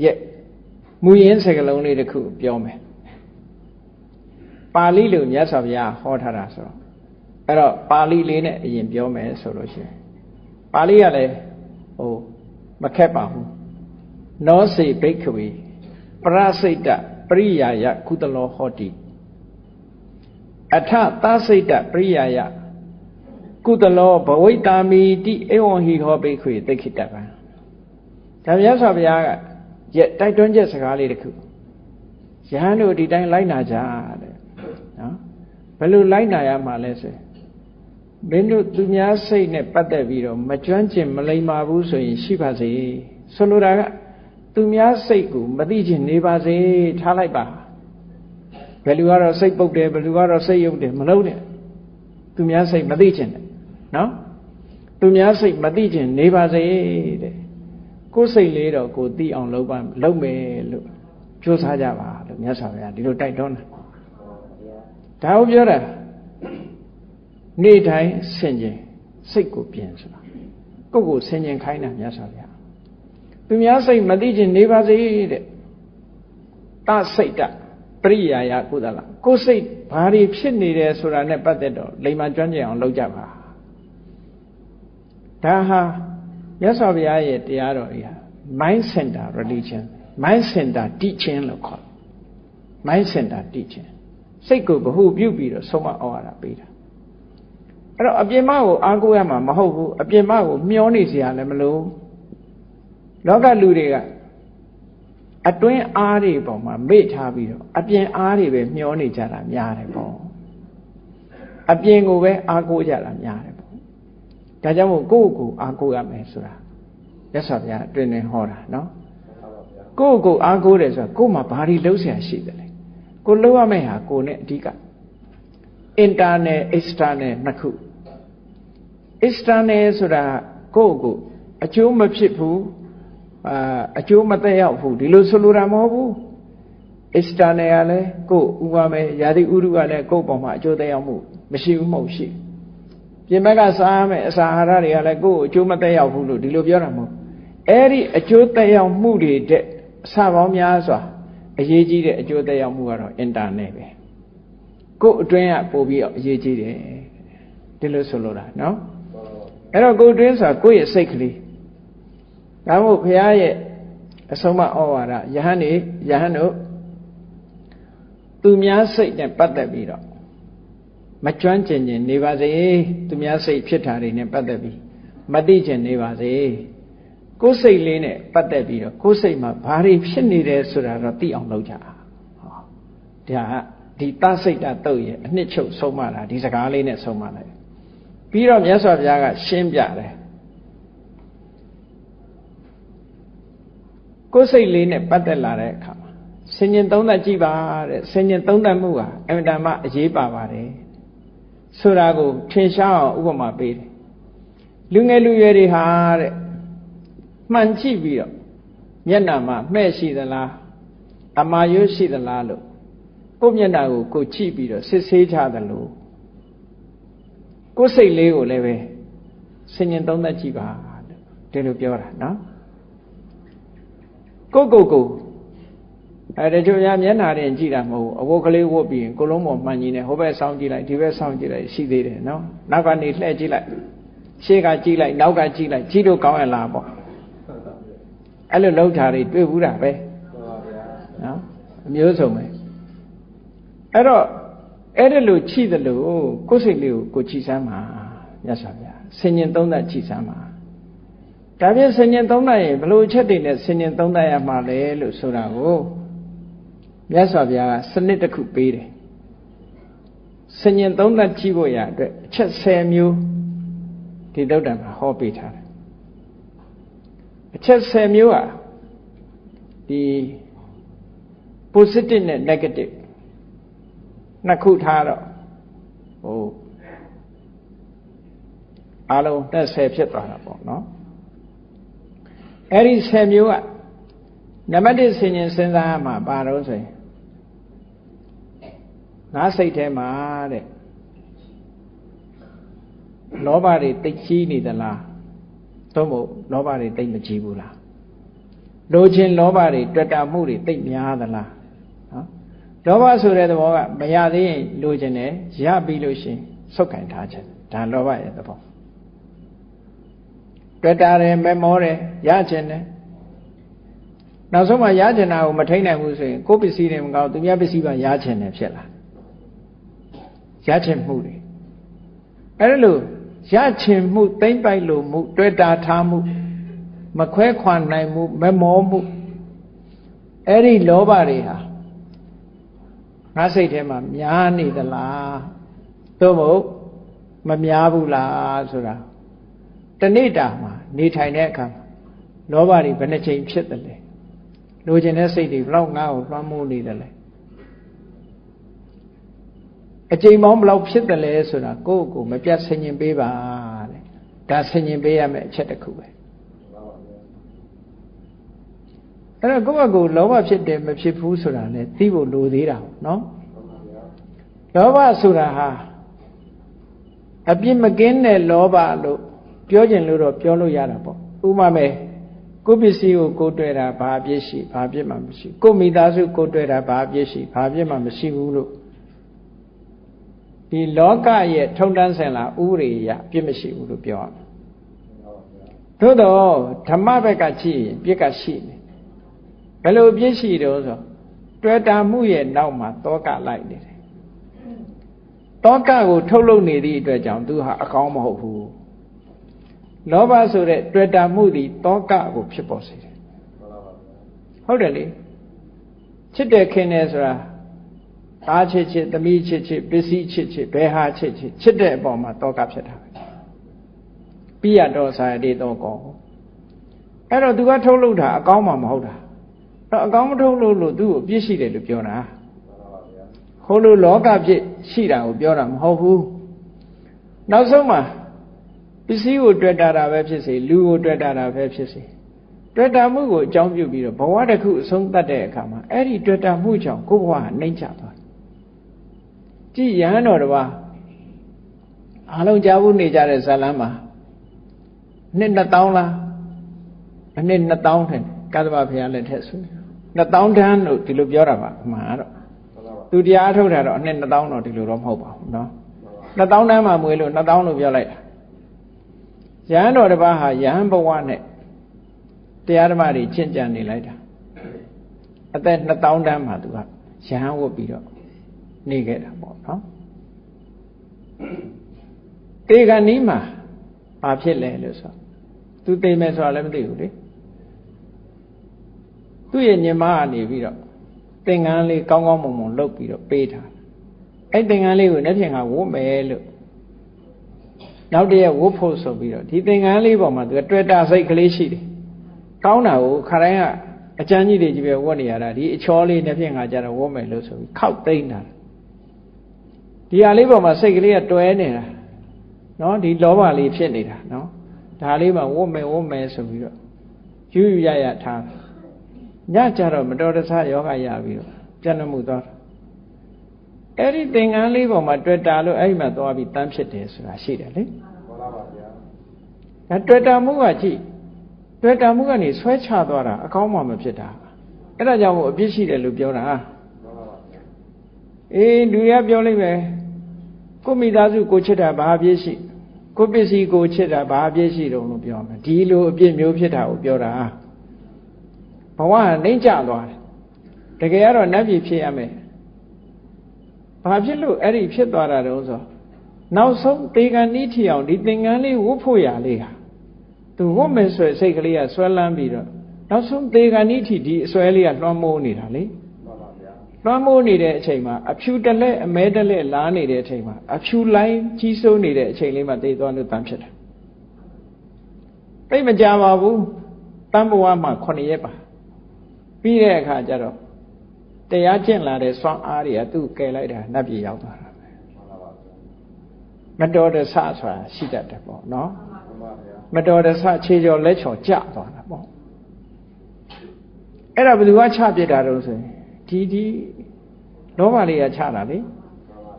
ရဲ့မူရင်းစကားလုံးလေးတစ်ခုပြောမယ်ပါဠိလိုမြတ်စွာဘုရားဟောထားတာဆိုတော့အဲ့တော့ပါဠိလေးနဲ့အရင်ပြောမယ်ဆိုလို့ရှိရင်ပါဠိကလည်းဟိုမခက်ပါဘူးနောစေဘိက္ခဝေပရစိတ်တပရိယာယကုသလောဟောတိအထသစိတ်တပရိယာယကုသလောဘဝိတာမိတိဧဝံဟိဟောဘိက္ခဝေသိခိတပံဒါမြတ်စွာဘုရားကတိုက်တွန်းချက်စကားလေးတစ်ခုယဟန်တို့ဒီတိုင်းလိုက်နာကြတဲ့နော်ဘယ်လိုလိုက်နာရမှာလဲဆိုရင်မင်းတို့သူများစိတ်နဲ့ပတ်သက်ပြီးတော့မကျွမ်းကျင်မလိမ္မာဘူးဆိုရင်ရှိပါစေဆိုလိုတာကသူများစိတ်ကိုမသိချင်နေပါစေထားလိုက်ပါဘယ်လူကတော့စိတ်ပုတ်တယ်ဘယ်လူကတော့စိတ်ယုတ်တယ်မလုပ်နဲ့ သူများစိတ်မသိခြင်းနော်သူများစိတ်မသိခြင်းနေပါစေတဲ့ကိုယ်စိတ်လေးတော့ကိုယ်သိအောင်လုပ်မယ်လို့ကြိုးစားကြပါလို့မြတ်စွာဘုရားဒီလိုတိုက်တွန်းတာဒါကိုပြောတာနေ့တိုင်းဆင်ခြင်စိတ်ကိုပြင်ဆိုတာကိုယ်ဆင်ခြင်ခိုင်းတာမြတ်စွာဘုရားသူများစိတ်မသိခြင်းနေပါစေတဲ့တစိတ်တပရိယာယကုသလကိုယ်စိတ်ဘာတွေဖြစ်နေတယ်ဆိုတာနဲ့ပတ်သက်တော့လိမ္မာကျွမ်းကျင်အောင်လုပ်ကြပါဒါဟာမြတ်စွာဘုရားရဲ့တရားတော်ကြီးဟာ mind center religion mind center teaching လို့ခေါ် mind center teaching စိတ်ကိုဗဟုပြုပြီးတော့ဆုံးမဩဝါဒပေးတာအဲ့တော့အပြင်မကိုအားကိုးရမှာမဟုတ်ဘူးအပြင်မကိုမျောနေစရာလည်းမလိုလောကလူတွေကအတွင်းအားတွေပေါ်မှာမေ့ထားပြီးတော့အပြင်အားတွေပဲမျောနေကြတာများတယ်ပေါ့အပြင်ကိုပဲအားကိုးကြတာများတယ်ပေါ့ဒါကြောင့်မို့ကိုယ့်ကိုယ်အားကိုးရမယ်ဆိုတာမြတ်စွာဘုရားအတွင်းဟောတာနော်ကိုယ့်ကိုယ်အားကိုးတယ်ဆိုတာကိုယ်မှာဘာတွေလုပ်เสียရှိတယ်လဲကိုယ်လုပ်ရမယ့်ဟာကိုယ်နဲ့အဓိက internal external နှစ်ခု external ဆိုတာကိုယ့်ကိုအကျိုးမဖြစ်ဘူးအကျိုးမသက်ရောက်ဘူးဒီလိုဆိုလိုတာမဟုတ်ဘူး external ကလည်းကိုယ်ဥပမာရာသီဥတုကလည်းကိုယ်ပေါ်မှာအကျိုးသက်ရောက်မှုမရှိဘူးမဟုတ်ရှိပြင်ဘက်ကစားရမယ့်အစာအာဟာရတွေကလည်းကိုယ်အကျိုးမသက်ရောက်ဘူးလို့ဒီလိုပြောတာမဟုတ်အဲ့ဒီအကျိုးသက်ရောက်မှုတွေတဲ့အစပေါင်းများစွာအရေးကြီးတဲ့အကျိုးသက်ရောက်မှုကတော့ internal ပဲကိုယ်အတွင်းကပို့ပြီးအရေးကြီးတယ်ဒီလိုဆိုလိုတာနော်အဲ့တော့ကိုယ်အတွင်းဆိုတာကိုယ့်ရဲ့စိတ်ကလေးဒါမို့ဘုရားရဲ့အဆုံးအမဩဝါဒယဟန်တို့သူများစိတ်နဲ့ပတ်သက်ပြီးတော့မကျွမ်းကျင်ခြင်းနေပါစေသူများစိတ်ဖြစ်တာတွေနဲ့ပတ်သက်ပြီးမသိခြင်းနေပါစေကိုယ်စိတ်လေးနဲ့ပတ်သက်ပြီးတော့ကိုယ်စိတ်မှာဘာတွေဖြစ်နေတယ်ဆိုတာတော့သိအောင်လုပ်ကြဒါကဒီသစိတ်တတုတ်ရဲ့အနှစ်ချုပ်ဆုံးမတာဒီစကားလေးနဲ့ဆုံးမလိုက်ပြီးတော့မြတ်စွာဘုရားကရှင်းပြတယ်ကိုယ်စိတ်လေးနဲ့ပတ်သက်လာတဲ့အခါမှာဆင်ញင်သုံးသပ်ကြည့်ပါတဲ့ဆင်ញင်သုံးသပ်မှုဟာအမှန်တမ်းအရေးပါပါတယ်ဆိုတာကိုထင်ရှားအောင်ဥပမာပေးတယ်လူငယ်လူရွယ်တွေဟာတဲ့မှန်ကြည့်ပြီးတော့မျက်နှာမှာမှဲ့ရှိသလားအမာရွရှိသလားလို့ကိုယ်မျက်နှာကိုကိုကြည့်ပြီးတော့စစ်ဆေးကြသလိုကိုယ်စိတ်လေးကိုလည်းပဲဆင်ញင်သုံးသပ်ကြည့်ပါလို့ဒီလိုပြောတာနော်ကိုတချို့များမျက်နှာတင်ကြည့်တာမဟုတ်ဘူးအဝတ်ကလေးဝတ်ပြီးရင်ကိုလုံးပေါ်မှန်ကြီးနေဟိုဘက်ဆောင်းကြည့်လိုက်ဒီဘက်ဆောင်းကြည့်လိုက်ရှိသေးတယ်နော်နောက်ကနေလှည့်ကြည့်လိုက်ရှေ့ကကြည့်လိုက်နောက်ကကြည့်လိုက်ကြည့်လို့ကောင်းရလားပေါ့အဲ့လိုလောက်တာတွေတွေ့ဘူးတာပဲနော်အမျိုးစုံပဲအဲ့တော့အဲ့ဒါလို့ချိတယ်လို့ကိုယ်စိတ်လေးကိုကိုချိစမ်းပါမြတ်စွာဘုရားဆင်ញင်သုံးသပ်ချိစမ်းပါဒါဖြင့်ဆင်ញင်သုံးသပ်ရင်ဘလို့အချက်တွေနဲ့ဆင်ញင်သုံးသပ်ရမှာလဲလို့ဆိုတာကိုမြတ်စွာဘုရားကစနစ်တစ်ခုပေးတယ်ဆင်ញင်သုံးသပ်ကြည့်ဖို့ရအတွက်အချက်10မျိုးဒီသုတ်တံမှာဟောပေးထားတယ်အချက်10မျိုးဟာဒီ positive နဲ့ negative နှစ်ခုထားတော့အားလုံး10ဖြစ်သွားတာပေါ့နော်အဲ့ဒီ10မျိုးကနံပါတ်1ဆင်ញင်စဉ်းစားရမှာပါတော့ဆိုရင်ငါစိတ်ထဲမှာတဲ့လောဘတွေတိတ်ကြီးနေသလားသို့မဟုတ်လောဘတွေတိတ်မကြီးဘူးလားလိုချင်လောဘတွေတွေ့တာမှုတွေတိတ်များသလားနော်လောဘဆိုတဲ့သဘောကမရသေးရင်လိုချင်တယ်ရပြီးလို့ရှိရင်ဆုတ်ကင်ထားခြင်းဒါလောဘရဲ့သဘောတွေ့တာတယ်မမောတယ်ရချင်တယ်နောက်ဆုံးမှရချင်တာကိုမထိန်နိုင်ဘူးဆိုရင်ကိုယ်ပစ္စည်းတွေမကောင်းသူများပစ္စည်းပါရချင်တယ်ဖြစ်လာရချင်မှုတွေအဲ့ဒါလို့ရချင်မှုသိမ့်ပိုက်လို့မှုတွေ့တာထားမှုမခွဲခွာနိုင်မှုမမောမှုအဲ့ဒီလောဘတွေဟာငါစိတ်ထဲမှာများနေသလားသို့မဟုတ်မများဘူးလားဆိုတာတနေ့တာမှာနေထိုင်တဲ့အခါမှာလောဘတွေဘယ်နှချိန်ဖြစ်တယ်လဲလိုချင်တဲ့စိတ်တွေဘလောက်ငါ့ကိုလွှမ်းမိုးနေတယ်လဲ အကျိန်ပေါင်းဘယ်လောက်ဖြစ်တယ်လဲဆိုတာကိုယ့်ကိုမပြတ်ဆင်ញင်ပေးပါတဲ့ဒါဆင်ញင်ပေးရမယ့်အချက်တစ်ခုပဲအဲ့တော့ကိုယ့်ဘက်ကိုလောဘဖြစ်တယ်မဖြစ်ဘူးဆိုတာလည်းသိဖို့လိုသေးတာနော်လောဘဆိုတာဟာအပြစ်မကင်းတဲ့လောဘလို့ပြောကျင်လို့တော့ပြောလို့ရတာပေါ့ဥပမာမဲ့ကိုယ်ပစ္စည်းကိုကိုယ်တွေ့တာဘာအပြစ်ရှိဘာအပြစ်မှမရှိကိုယ်မိသားစုကိုယ်တွေ့တာဘာအပြစ်ရှိဘာအပြစ်မှမရှိဘူးလို့ဒီလောကရဲ့ထုံတန်းဆင်လာဥပဒေအရအပြစ်မရှိဘူးလို့ပြောရမှာသို့တော့ဓမ္မဘက်ကကြည့်ရင်ပြစ်ကရှိနေဘယ်လိုပြစ်ရှိတော့ဆိုတွေ့တာမှုရဲ့နောက်မှာတောကလိုက်နေတယ်တောကကိုထုတ်လုပ်နေသည့်အတွက်ကြောင့်သူဟာအကောင်းမဟုတ်ဘူးလောဘဆိုတဲ့တွေ့တာမှုသည်တောကကိုဖြစ်ပေါ်စေတယ်ဟုတ်တယ်လေချစ်တယ်ခင်တယ်ဆိုတာသားချစ်ချစ်သမီးချစ်ချစ်ပစ္စည်းချစ်ချစ်ဘယ်ဟာချစ်ချစ်ချစ်တဲ့အပေါ်မှာတောကဖြစ်တာပဲပိယတောစာရတိတောကောအဲ့တော့သူကထုတ်လုပ်တာအကောင်းမှမဟုတ်တာတော့အကောင်းမထုတ်လို့သူ့ကိုပြစ်ရှိတယ်လို့ပြောတာဟိုလိုလောကပြစ်ရှိတာကိုပြောတာမဟုတ်ဘူးနောက်ဆုံးမှာပစ္စည်းကိုတွေ့တာပဲဖြစ်စေလူကိုတွေ့တာပဲဖြစ်စေတွေ့တာမှုကိုအကြောင်းပြုပြီးတော့ဘဝတစ်ခုအဆုံးသတ်တဲ့အခါမှာအဲ့ဒီတွေ့တာမှုကြောင့်ကိုယ်ဘဝနှိမ့်ချသွားတယ်ကြည်ရဟန်းတော်တစ်ပါးအားလုံးကြားဖို့နေကြတဲ့ဇာလမ်းမှာနှစ်2000လားအနှစ်2000ထင်ကသဗ္ဗဘုရားလက်ထက်ဆို2000တန်းလို့ဒီလိုပြောတာပါအမှန်ကတော့သူတရားထုတ်တာတော့အနှစ်2000တော့ဒီလိုတော့မဟုတ်ပါဘူးနော်2000တန်းမှမွေးလို့2000လို့ပြောလိုက်တာယဟန်တော်တစ်ပါးဟာယဟန်ဘဝနဲ့တရားဓမ္မတွေချင့်ကြံနေလိုက်တာအသက်2000တန်းမှာသူကယဟန်ဝတ်ပြီးတော့နေခဲ့တာပေါ့နော်တေခဏီးမှာဘာဖြစ်လဲလို့ဆိုသူသိမယ်ဆိုတာလည်းမသိဘူးလေသူ့ရဲ့ညီမကနေပြီးတော့သင်္ကန်းလေးကောင်းကောင်းမွန်မွန်လုပ်ပြီးတော့ပေးထားအဲ့သင်္ကန်းလေးကိုလက်ဖြင့်ကဝတ်မယ်လို့နောက်တည့်ဝတ်ဖို့ဆိုပြီးတော့ဒီသင်္ကန်းလေးပေါ်မှာသူကတွေ့တာစိတ်ကလေးရှိတယ်ကောင်းတာကိုခါတိုင်းကအကျမ်းကြီးတွေကြီးပဲဝတ်နေရတာဒီအချောလေးလက်ဖြင့်ကကြတော့ဝတ်မယ်လို့ဆိုပြီးခောက်သိမ့်တာဒီဟာလေးပေါ်မှာစိတ်ကလေးကတွဲနေတာနော်ဒီလောဘလေးဖြစ်နေတာနော်ဒါလေးမှဝတ်မယ်ဆိုပြီးတော့ယူရထားညကြတော့မတော်တဆယောဂရပြီးတော့ပြတ်မှုသွားအဲ့ဒီသင်္ကန်းလေးပေါ်မှာတွေ့တာလို့အဲ့ဒီမှာသွားပြီးတန်းဖြစ်တယ်ဆိုတာရှိတယ်လေမှန်ပါပါဗျာအဲ့တွေ့တာမှုကကြည့်တွေ့တာမှုကနေဆွဲချသွားတာအကောင်းမှမဖြစ်တာအဲ့ဒါကြောင့်မို့အပြစ်ရှိတယ်လို့ပြောတာမှန်ပါပါဗျာအေးလူရပြောလိုက်ပဲကိုမိသားစုကိုချစ်တာဘာအပြစ်ရှိကိုပစ္စည်းကိုချစ်တာဘာအပြစ်ရှိတုံးလို့ပြောမယ်ဒီလိုအပြစ်မျိုးဖြစ်တာကိုပြောတာဘဝကနှိမ့်ကျသွားတယ်တကယ်ကတော့နတ်ပြည်ဖြစ်ရမယ်ဘာဖြစ်လို့အဲ့ဒီဖြစ်သွားတာတုံးဆိုနောက်ဆုံးတေကံဤထီအောင်ဒီသင်္ကန်းလေးဝတ်ဖို့ရလေးဟာသူဝတ်မယ်ဆိုစိတ်ကလေးကဆွဲလန်းပြီးတော့နောက်ဆုံးတေကံဤထီဒီအစွဲလေးကလွှမ်းမိုးနေတာလေမှန်ပါဗျာလွှမ်းမိုးနေတဲ့အချိန်မှာအဖြူတလက်အမဲတလက်လားနေတဲ့အချိန်မှာအဖြူလိုင်းကြီးစိုးနေတဲ့အချိန်လေးမှာတေသွားလို့တန်းဖြစ်တယ်သိမကြပါဘူးတန်းဘဝမှာ9ရက်ပါပြီးတဲ့အခါကျတော့တရားကျင့်လာတဲ့စွမ်းအားတွေကသူ့ကယ်လိုက်တာနတ်ပြည်ရောက်သွားတာပဲမတော်တဆဆိုတာရှိတတ်တယ်ပေါ့နော်မတော်တဆခြေကျော်လက်ချော်ကျသွားတာပေါ့အဲ့ဒါဘယ်သူကချပြစ်တာတော့ဆိုရင်ဒီလောဘလေးကချတာလေ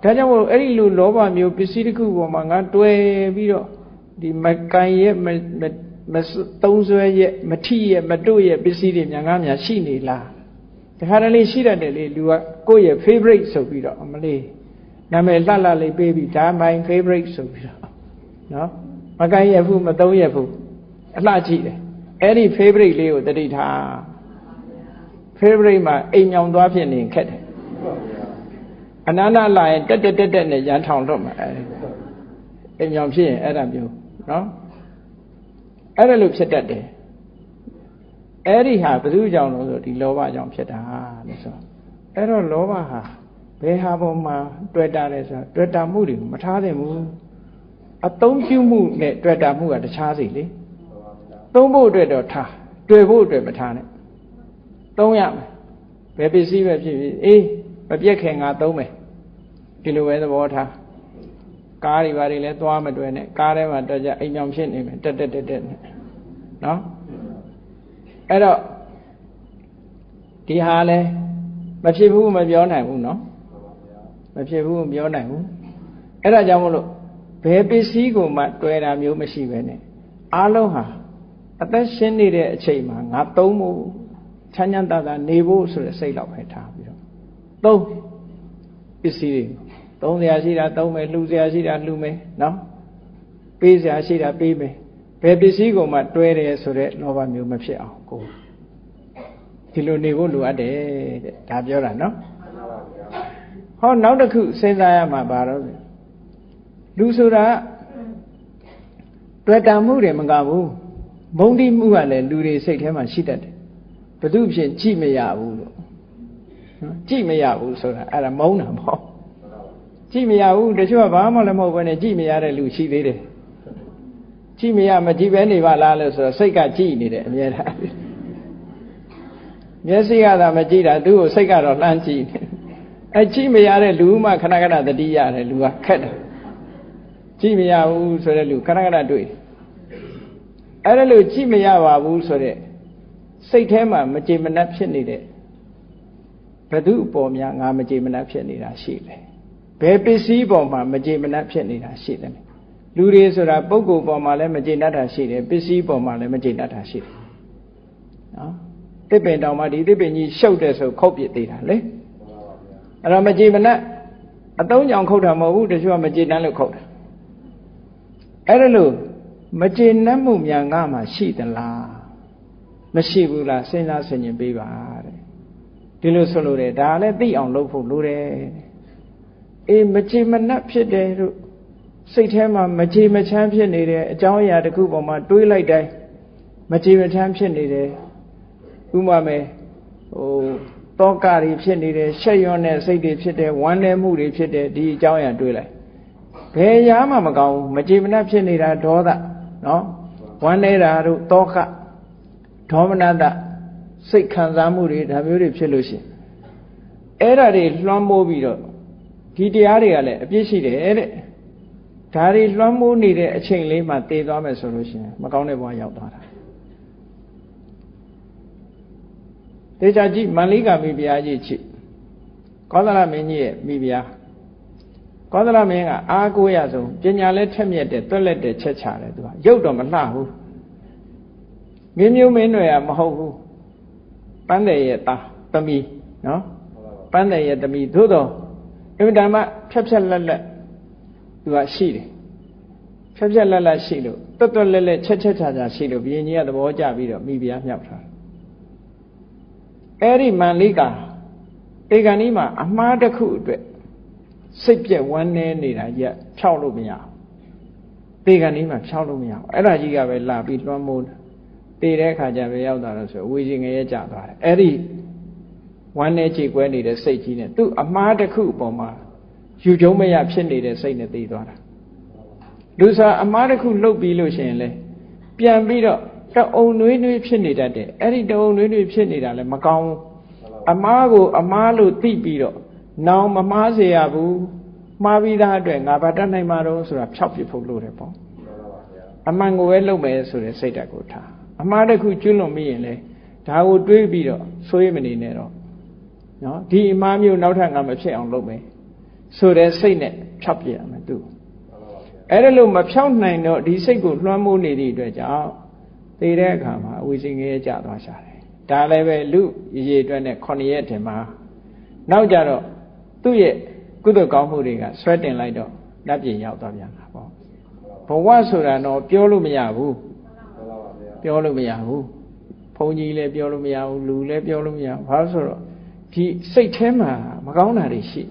ဒါကြောင့်မို့အဲ့ဒီလိုလောဘမျိုးပစ္စည်းတစ်ခုပေါ်မှာငါတွယ်ပြီးတော့ဒီမကန်ရဲ့မသုံးဆွဲရဲ့မထီရဲ့မတို့ရဲ့ပစ္စည်းတွေများရှိနေလားတခါတလေရှိတတ်တယ်လေလူကကိုယ့်ရဲ့ favorite ဆိုပြီးတော့အမလေးနာမည်လှလေးပေးပြီးဒါ my favorite ဆိုပြီးတော့နော်မကန်ရဲ့ဘူးမသုံးရဲ့ဘူးအလှကြည့်တယ်အဲ့ဒီ favorite လေးကိုတတိထား favorite မှာအိမ်ညောင်သွားဖြစ်နေခက်တယ်အနန္တလာရင်တက်နဲ့ရန်ထောင်တော့မှာအိမ်ညောင်ဖြစ်ရင်အဲ့ဒါမျိုးနော်အဲ့ဒါလို့ဖြစ်တတ်တယ်အဲ့ဒီဟာဘယ်သူကြောင့်လို့ဆိုဒီလောဘကြောင့်ဖြစ်တာလို့ဆိုအဲ့တော့လောဘဟာဘယ်ဟာပေါ်မှာတွေ့တာလဲဆိုတော့တွေ့တာမှုတွေမထားသင့်ဘူးအသုံးပြုမှုနဲ့တွေ့တာမှုကတခြားစီလေသုံးဖို့အတွက်တော့ထားတွေ့ဖို့အတွက်မထားနဲ့သုံးရမယ်ဘယ်ပစ္စည်းပဲဖြစ်ဖြစ်အေးမပြက်ခင်ငါသုံးမယ် ဒီလိုပဲသဘောထားကားတွေဘာတွေလဲသွားမတွေ့နဲ့ကားထဲမှာတက်ကြအိမ်ကြောင်ဖြစ်နေမယ်တက်နဲ့နော်အဲ့တော့ဒီဟာလဲမဖြစ်ဘူးမပြောနိုင်ဘူးနော်မဖြစ်ဘူးမပြောနိုင်ဘူးအဲ့ဒါကြောင့်မို့လို့ဘယ်ပစ္စည်းကိုမှတွေ့တာမျိုးမရှိပဲနဲ့အားလုံးဟာအသက်ရှင်နေတဲ့အချိန်မှာငါသုံးဖို့ချမ်းချမ်းသာသာနေဖို့ဆိုတဲ့စိတ်လောက်ပဲထားပြီးတော့သုံးပစ္စည်းတွေသုံးစရာရှိတာသုံးမယ်လှူစရာရှိတာလှူမယ်နော်ပေးစရာရှိတာပေးမယ်ဘယ်ပစ္စည်းကိုမှတွဲတယ်ဆိုတဲ့လောဘမျိုးမဖြစ်အောင်ကိုဒီလိုနေဖို့လိုအပ်တယ်တဲ့ဒါပြောတာနော်ဟောနောက်တစ်ခုစဉ်းစားရမှာပါတော့လူဆိုတာတွေ့တာမှုတွေမကဘူးမုန်းတိမှုကလည်းလူတွေစိတ်ထဲမှာရှိတတ်တယ်ဘယ်သူဖြစ်ကြည့်မရဘူးလို့နော်ကြည့်မရဘူးဆိုတာအဲ့ဒါမုန်းတာပေါ့ကြည့်မရဘူးတချို့ကဘာမှလည်းမဟုတ်ဘဲနဲ့ကြည့်မရတဲ့လူရှိသေးတယ်ကြည့်မရမကြည့်ပဲနေပါလားလို့ဆိုတော့စိတ်ကကြည့်နေတယ်အမြဲတမ်းမျက်စိကသာမကြည့်တာသူ့ကိုစိတ်ကတော့လှမ်းကြည့်နေအဲကြည့်မရတဲ့လူမှခဏခဏသတိရတယ်လူကခက်တယ်ကြည့်မရဘူးဆိုတဲ့လူခဏခဏတွေ့အဲ့ဒါလို့ကြည့်မရပါဘူးဆိုတဲ့စိတ်ထဲမှာမကြေမနပ်ဖြစ်နေတဲ့ဘယ်သူအပေါ်များငါမကြေမနပ်ဖြစ်နေတာရှိတယ်ဘယ်ပစ္စည်းပေါ်မှာမကြေမနပ်ဖြစ်နေတာရှိတယ်လူတွေဆိုတာပုဂ္ဂိုလ်ပေါ်မှာလည်းမကြေနပ်တာရှိတယ်ပစ္စည်းပေါ်မှာလည်းမကြေနပ်တာရှိတယ်နော်တစ်ပင်တောင်မှဒီတစ်ပင်ကြီးရှုပ်တယ်ဆိုခုတ်ပြစ်သေးတာလေအဲ့တော့မကြေမနပ်အတုံးကြောင်ခုတ်တာမဟုတ်ဘူးတချို့ကမကြေနပ်လို့ခုတ်တာအဲ့ဒါလို့မကြေနပ်မှုများငါမှရှိသလားမရှိဘူးလားစဉ်းစားဆင်ခြင်ပေးပါတဲ့ဒီလိုဆိုလို့တယ်ဒါလည်းသိအောင်လုပ်ဖို့လိုတယ်အေးမကြေမနပ်ဖြစ်တယ်တို့စိတ်ထဲမှာမကြေမချမ်းဖြစ်နေတယ်အကြောင်းအရာတစ်ခုပေါ်မှာတွေးလိုက်တိုင်းမကြေမချမ်းဖြစ်နေတယ်ဥပမာမယ်တောကတွေဖြစ်နေတယ်ရှက်ရွံ့တဲ့စိတ်တွေဖြစ်တယ်ဝမ်းနည်းမှုတွေဖြစ်တယ်ဒီအကြောင်းအရာတွေးလိုက်ဘယ်ရာမှမကောင်းဘူးမကြေမနပ်ဖြစ်နေတာဒေါသနော်ဝမ်းနေတာတို့တောကဒေါမနတစိတ်ခံစားမှုတွေဒါမျိုးတွေဖြစ်လို့ရှိရင်အဲ့ဓာတွေလွှမ်းမိုးပြီးတော့ဒီတရားတွေကလည်းအပြည့်ရှိတယ်တဲ့ဒါတွေလွှမ်းမိုးနေတဲ့အချိန်လေးမှာတည်သွားမယ်ဆိုလို့ရှိရင်မကောင်းတဲ့ဘဝရောက်သွားတာတေချာကြည့်မန္လိကာမိဖုရားကြီးချစ်ကောသလမင်းကြီးရဲ့မိဖုရားကောသလမင်းကအားကိုးရဆုံးပညာလည်းထက်မြက်တယ်တွက်လက်တယ်ချက်ချတယ်သူကရုပ်တော့မလှဘူးမင်းမျိုးမင်းတွေကမဟုတ်ဘူးပန်းတယ်ရဲ့သားသမီးနော်ပန်းတယ်ရဲ့သမီးသို့တော့အင်မတန်မှဖြက်ဖြက်လက်လက်သူကရှိတယ်ဖြက်ဖြက်လက်လက်ရှိလို့တွတ်တွတ်လက်လက်ချက်ချက်ချာချာရှိလို့ဘုရင်ကြီးကသဘောကျပြီးတော့မိဖုရားမြောက်ထားအဲ့ဒီမန္လိကာတေဂန်ကြီးမှာအမှားတစ်ခုအတွက်စိတ်ပြက်ဝမ်းနည်းနေတာကြီးကဖြောက်လို့မရဘူးတေဂန်ကြီးမှာဖြောက်လို့မရဘူးအဲ့ဒါကြီးကပဲလာပြီးလွှမ်းမိုးတည်တဲ့အခါကျပဲရောက်တာလို့ဆိုဝေကြီးငရဲကျသွားတယ်အဲ့ဒီဝမ်းနည်းကြေကွဲနေတဲ့စိတ်ကြီးနဲ့သူ့အမှားတစ်ခုအပေါ်မှာယူကျုံမရဖြစ်နေတဲ့စိတ်နဲ့တည်သွားတာလူစားအမှားတစ်ခုလှုပ်ပြီးလို့ရှိရင်လေပြန်ပြီးတော့တအုံနွေးနွေးဖြစ်နေတတ်တယ်အဲ့ဒီတအုံနွေးနွေးဖြစ်နေတာလည်းမကောင်းဘူးအမှားကိုအမှားလို့သိပြီးတော့နောင်မမှားစေရဘူးမှားပြီးသားအတွက်ငါဘာတတ်နိုင်မှာတော့ဆိုတာဖြောက်ပြဖို့လိုတယ်ပေါ့အမှန်ကိုပဲလုပ်မယ်ဆိုတဲ့စိတ်ဓာတ်ကိုထားအမှားတစ်ခုကျွလွန်ပြီးရင်လေဒါကိုတွေးပြီးတော့ဆိုးရမနေနဲ့တော့နော်ဒီအမှားမျိုးနောက်ထပ်ငါမဖြစ်အောင်လုပ်မယ်ဆိုတဲ့စိတ်နဲ့ဖြောက်ပြရမယ်သူအဲ့ဒါလို့မဖြောက်နိုင်တော့ဒီစိတ်ကိုလွှမ်းမိုးနေသည့်အတွက်ကြောင့်သိတဲ့အခါမှာအဝိဇ္ဇငရဲကျသွားရှာတယ်ဒါလည်းပဲလူရေအတွက်နဲ့9ရက်ထင်မှာနောက်ကြတော့သူ့ရဲ့ကုသိုလ်ကောင်းမှုတွေကဆွဲတင်လိုက်တော့နတ်ပြည်ရောက်သွားပြန်တာပေါ့ဘဝဆိုတာတော့ပြောလို့မရဘူးပြောလို့မရဘူးဘုန်းကြီးလည်းပြောလို့မရဘူးလူလည်းပြောလို့မရဘူးဘာလို့ဆိုတော့ဒီစိတ်ထဲမှာမကောင်းတာတွေရှိ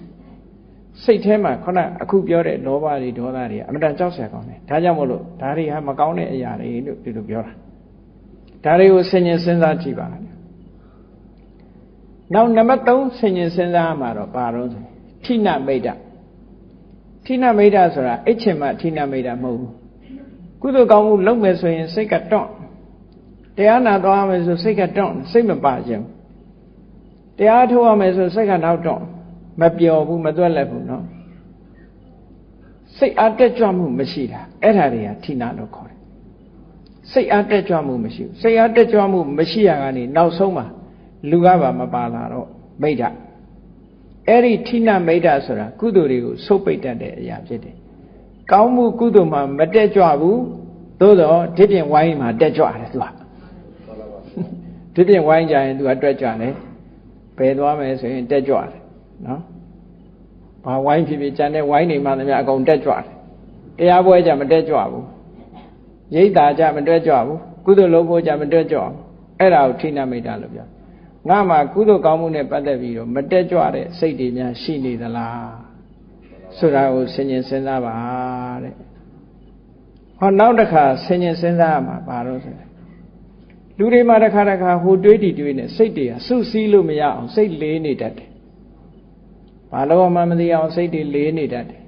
စိတ်ထဲမှာခုနအခုပြောတဲ့လောဘတွေဒေါသတွေအမှန်တန်ကြောက်စရာကောင်းတယ်ဒါကြောင့်မို့လို့ဒါတွေဟာမကောင်းတဲ့အရာတွေလို့ဒီလိုပြောတာဒါတွေကိုဆင်ញင်စဉ်းစားကြည့်ပါနောက်နံပါတ်3ဆင်ញင်စဉ်းစားမှာတော့ဘာလို့ဆိုထိနမိတ်တထိနမိတ်တဆိုတာအိတ်ချင်မှထိနမိတ်တမဟုတ်ဘူးကုသိုလ်ကောင်းမှုလုပ်မယ်ဆိုရင်စိတ်ကတွန့်တရားနာသွားမယ်ဆိုစိတ်ကတွန့်စိတ်မပါခြင်းတရားထုတ်ရမယ်ဆိုစိတ်ကနောက်တွန့်မပျော်ဘူးမသွက်လက်ဘူးနော် စိတ်အားတက်ကြွမှုမရှိတာအဲ့ဒါတွေကဌိနလို့ခေါ်တယ်စိတ်အားတက်ကြွမှုမရှိဘူးစိတ်အားတက်ကြွမှုမရှိရကနေနောက်ဆုံးမှာလူကပါမပါလာတော့မိဒ္ဓအဲ့ဒီဌိနမိဒ္ဓဆိုတာကုသိုလ်တွေကိုဆုပ်ပိတ်တတ်တဲ့အရာဖြစ်တယ်ကောင်းမှုကုသိုလ်မှာမတက်ကြွဘူးသို့တော့ဒီပြင်ဝိုင်းမှာတက်ကြွတယ်သူကဒီပြင်ဝိုင်းကြရင်သူကတွက်ကြတယ်ဘယ်သွားမယ်ဆိုရင်တက်ကြွတယ်နော်ဘာဝိုင်းဖြစ်ဖြစ်ကြံတဲ့ဝိုင်းနေမှလည်းအကုန်တက်ကြွတယ်တရားပွဲကြမတက်ကြွဘူးရိတ်တာကြမတက်ကြွဘူးကုသိုလ်လုပ်ဖို့ကြမတက်ကြွဘူးအဲ့ဒါကိုဌိနမိတ်တာလို့ပြောငါမှာကုသိုလ်ကောင်းမှုနဲ့ပတ်သက်ပြီးတော့မတက်ကြွတဲ့စိတ်တွေများရှိနေသလားဆိုတာကိုဆင်ញင်စဉ်းစားပါတဲ့ဟောနောက်တစ်ခါဆင်ញင်စဉ်းစားရမှာဘာလို့ဆိုလဲလူတွေမှာတစ်ခါဟိုတွေးတီတွေးနေစိတ်တွေကစုစည်းလို့မရအောင်စိတ်လေးနေတတ်တယ်ဘာလို့မှမသိအောင်စိတ်တွေလေးနေတတ်တယ်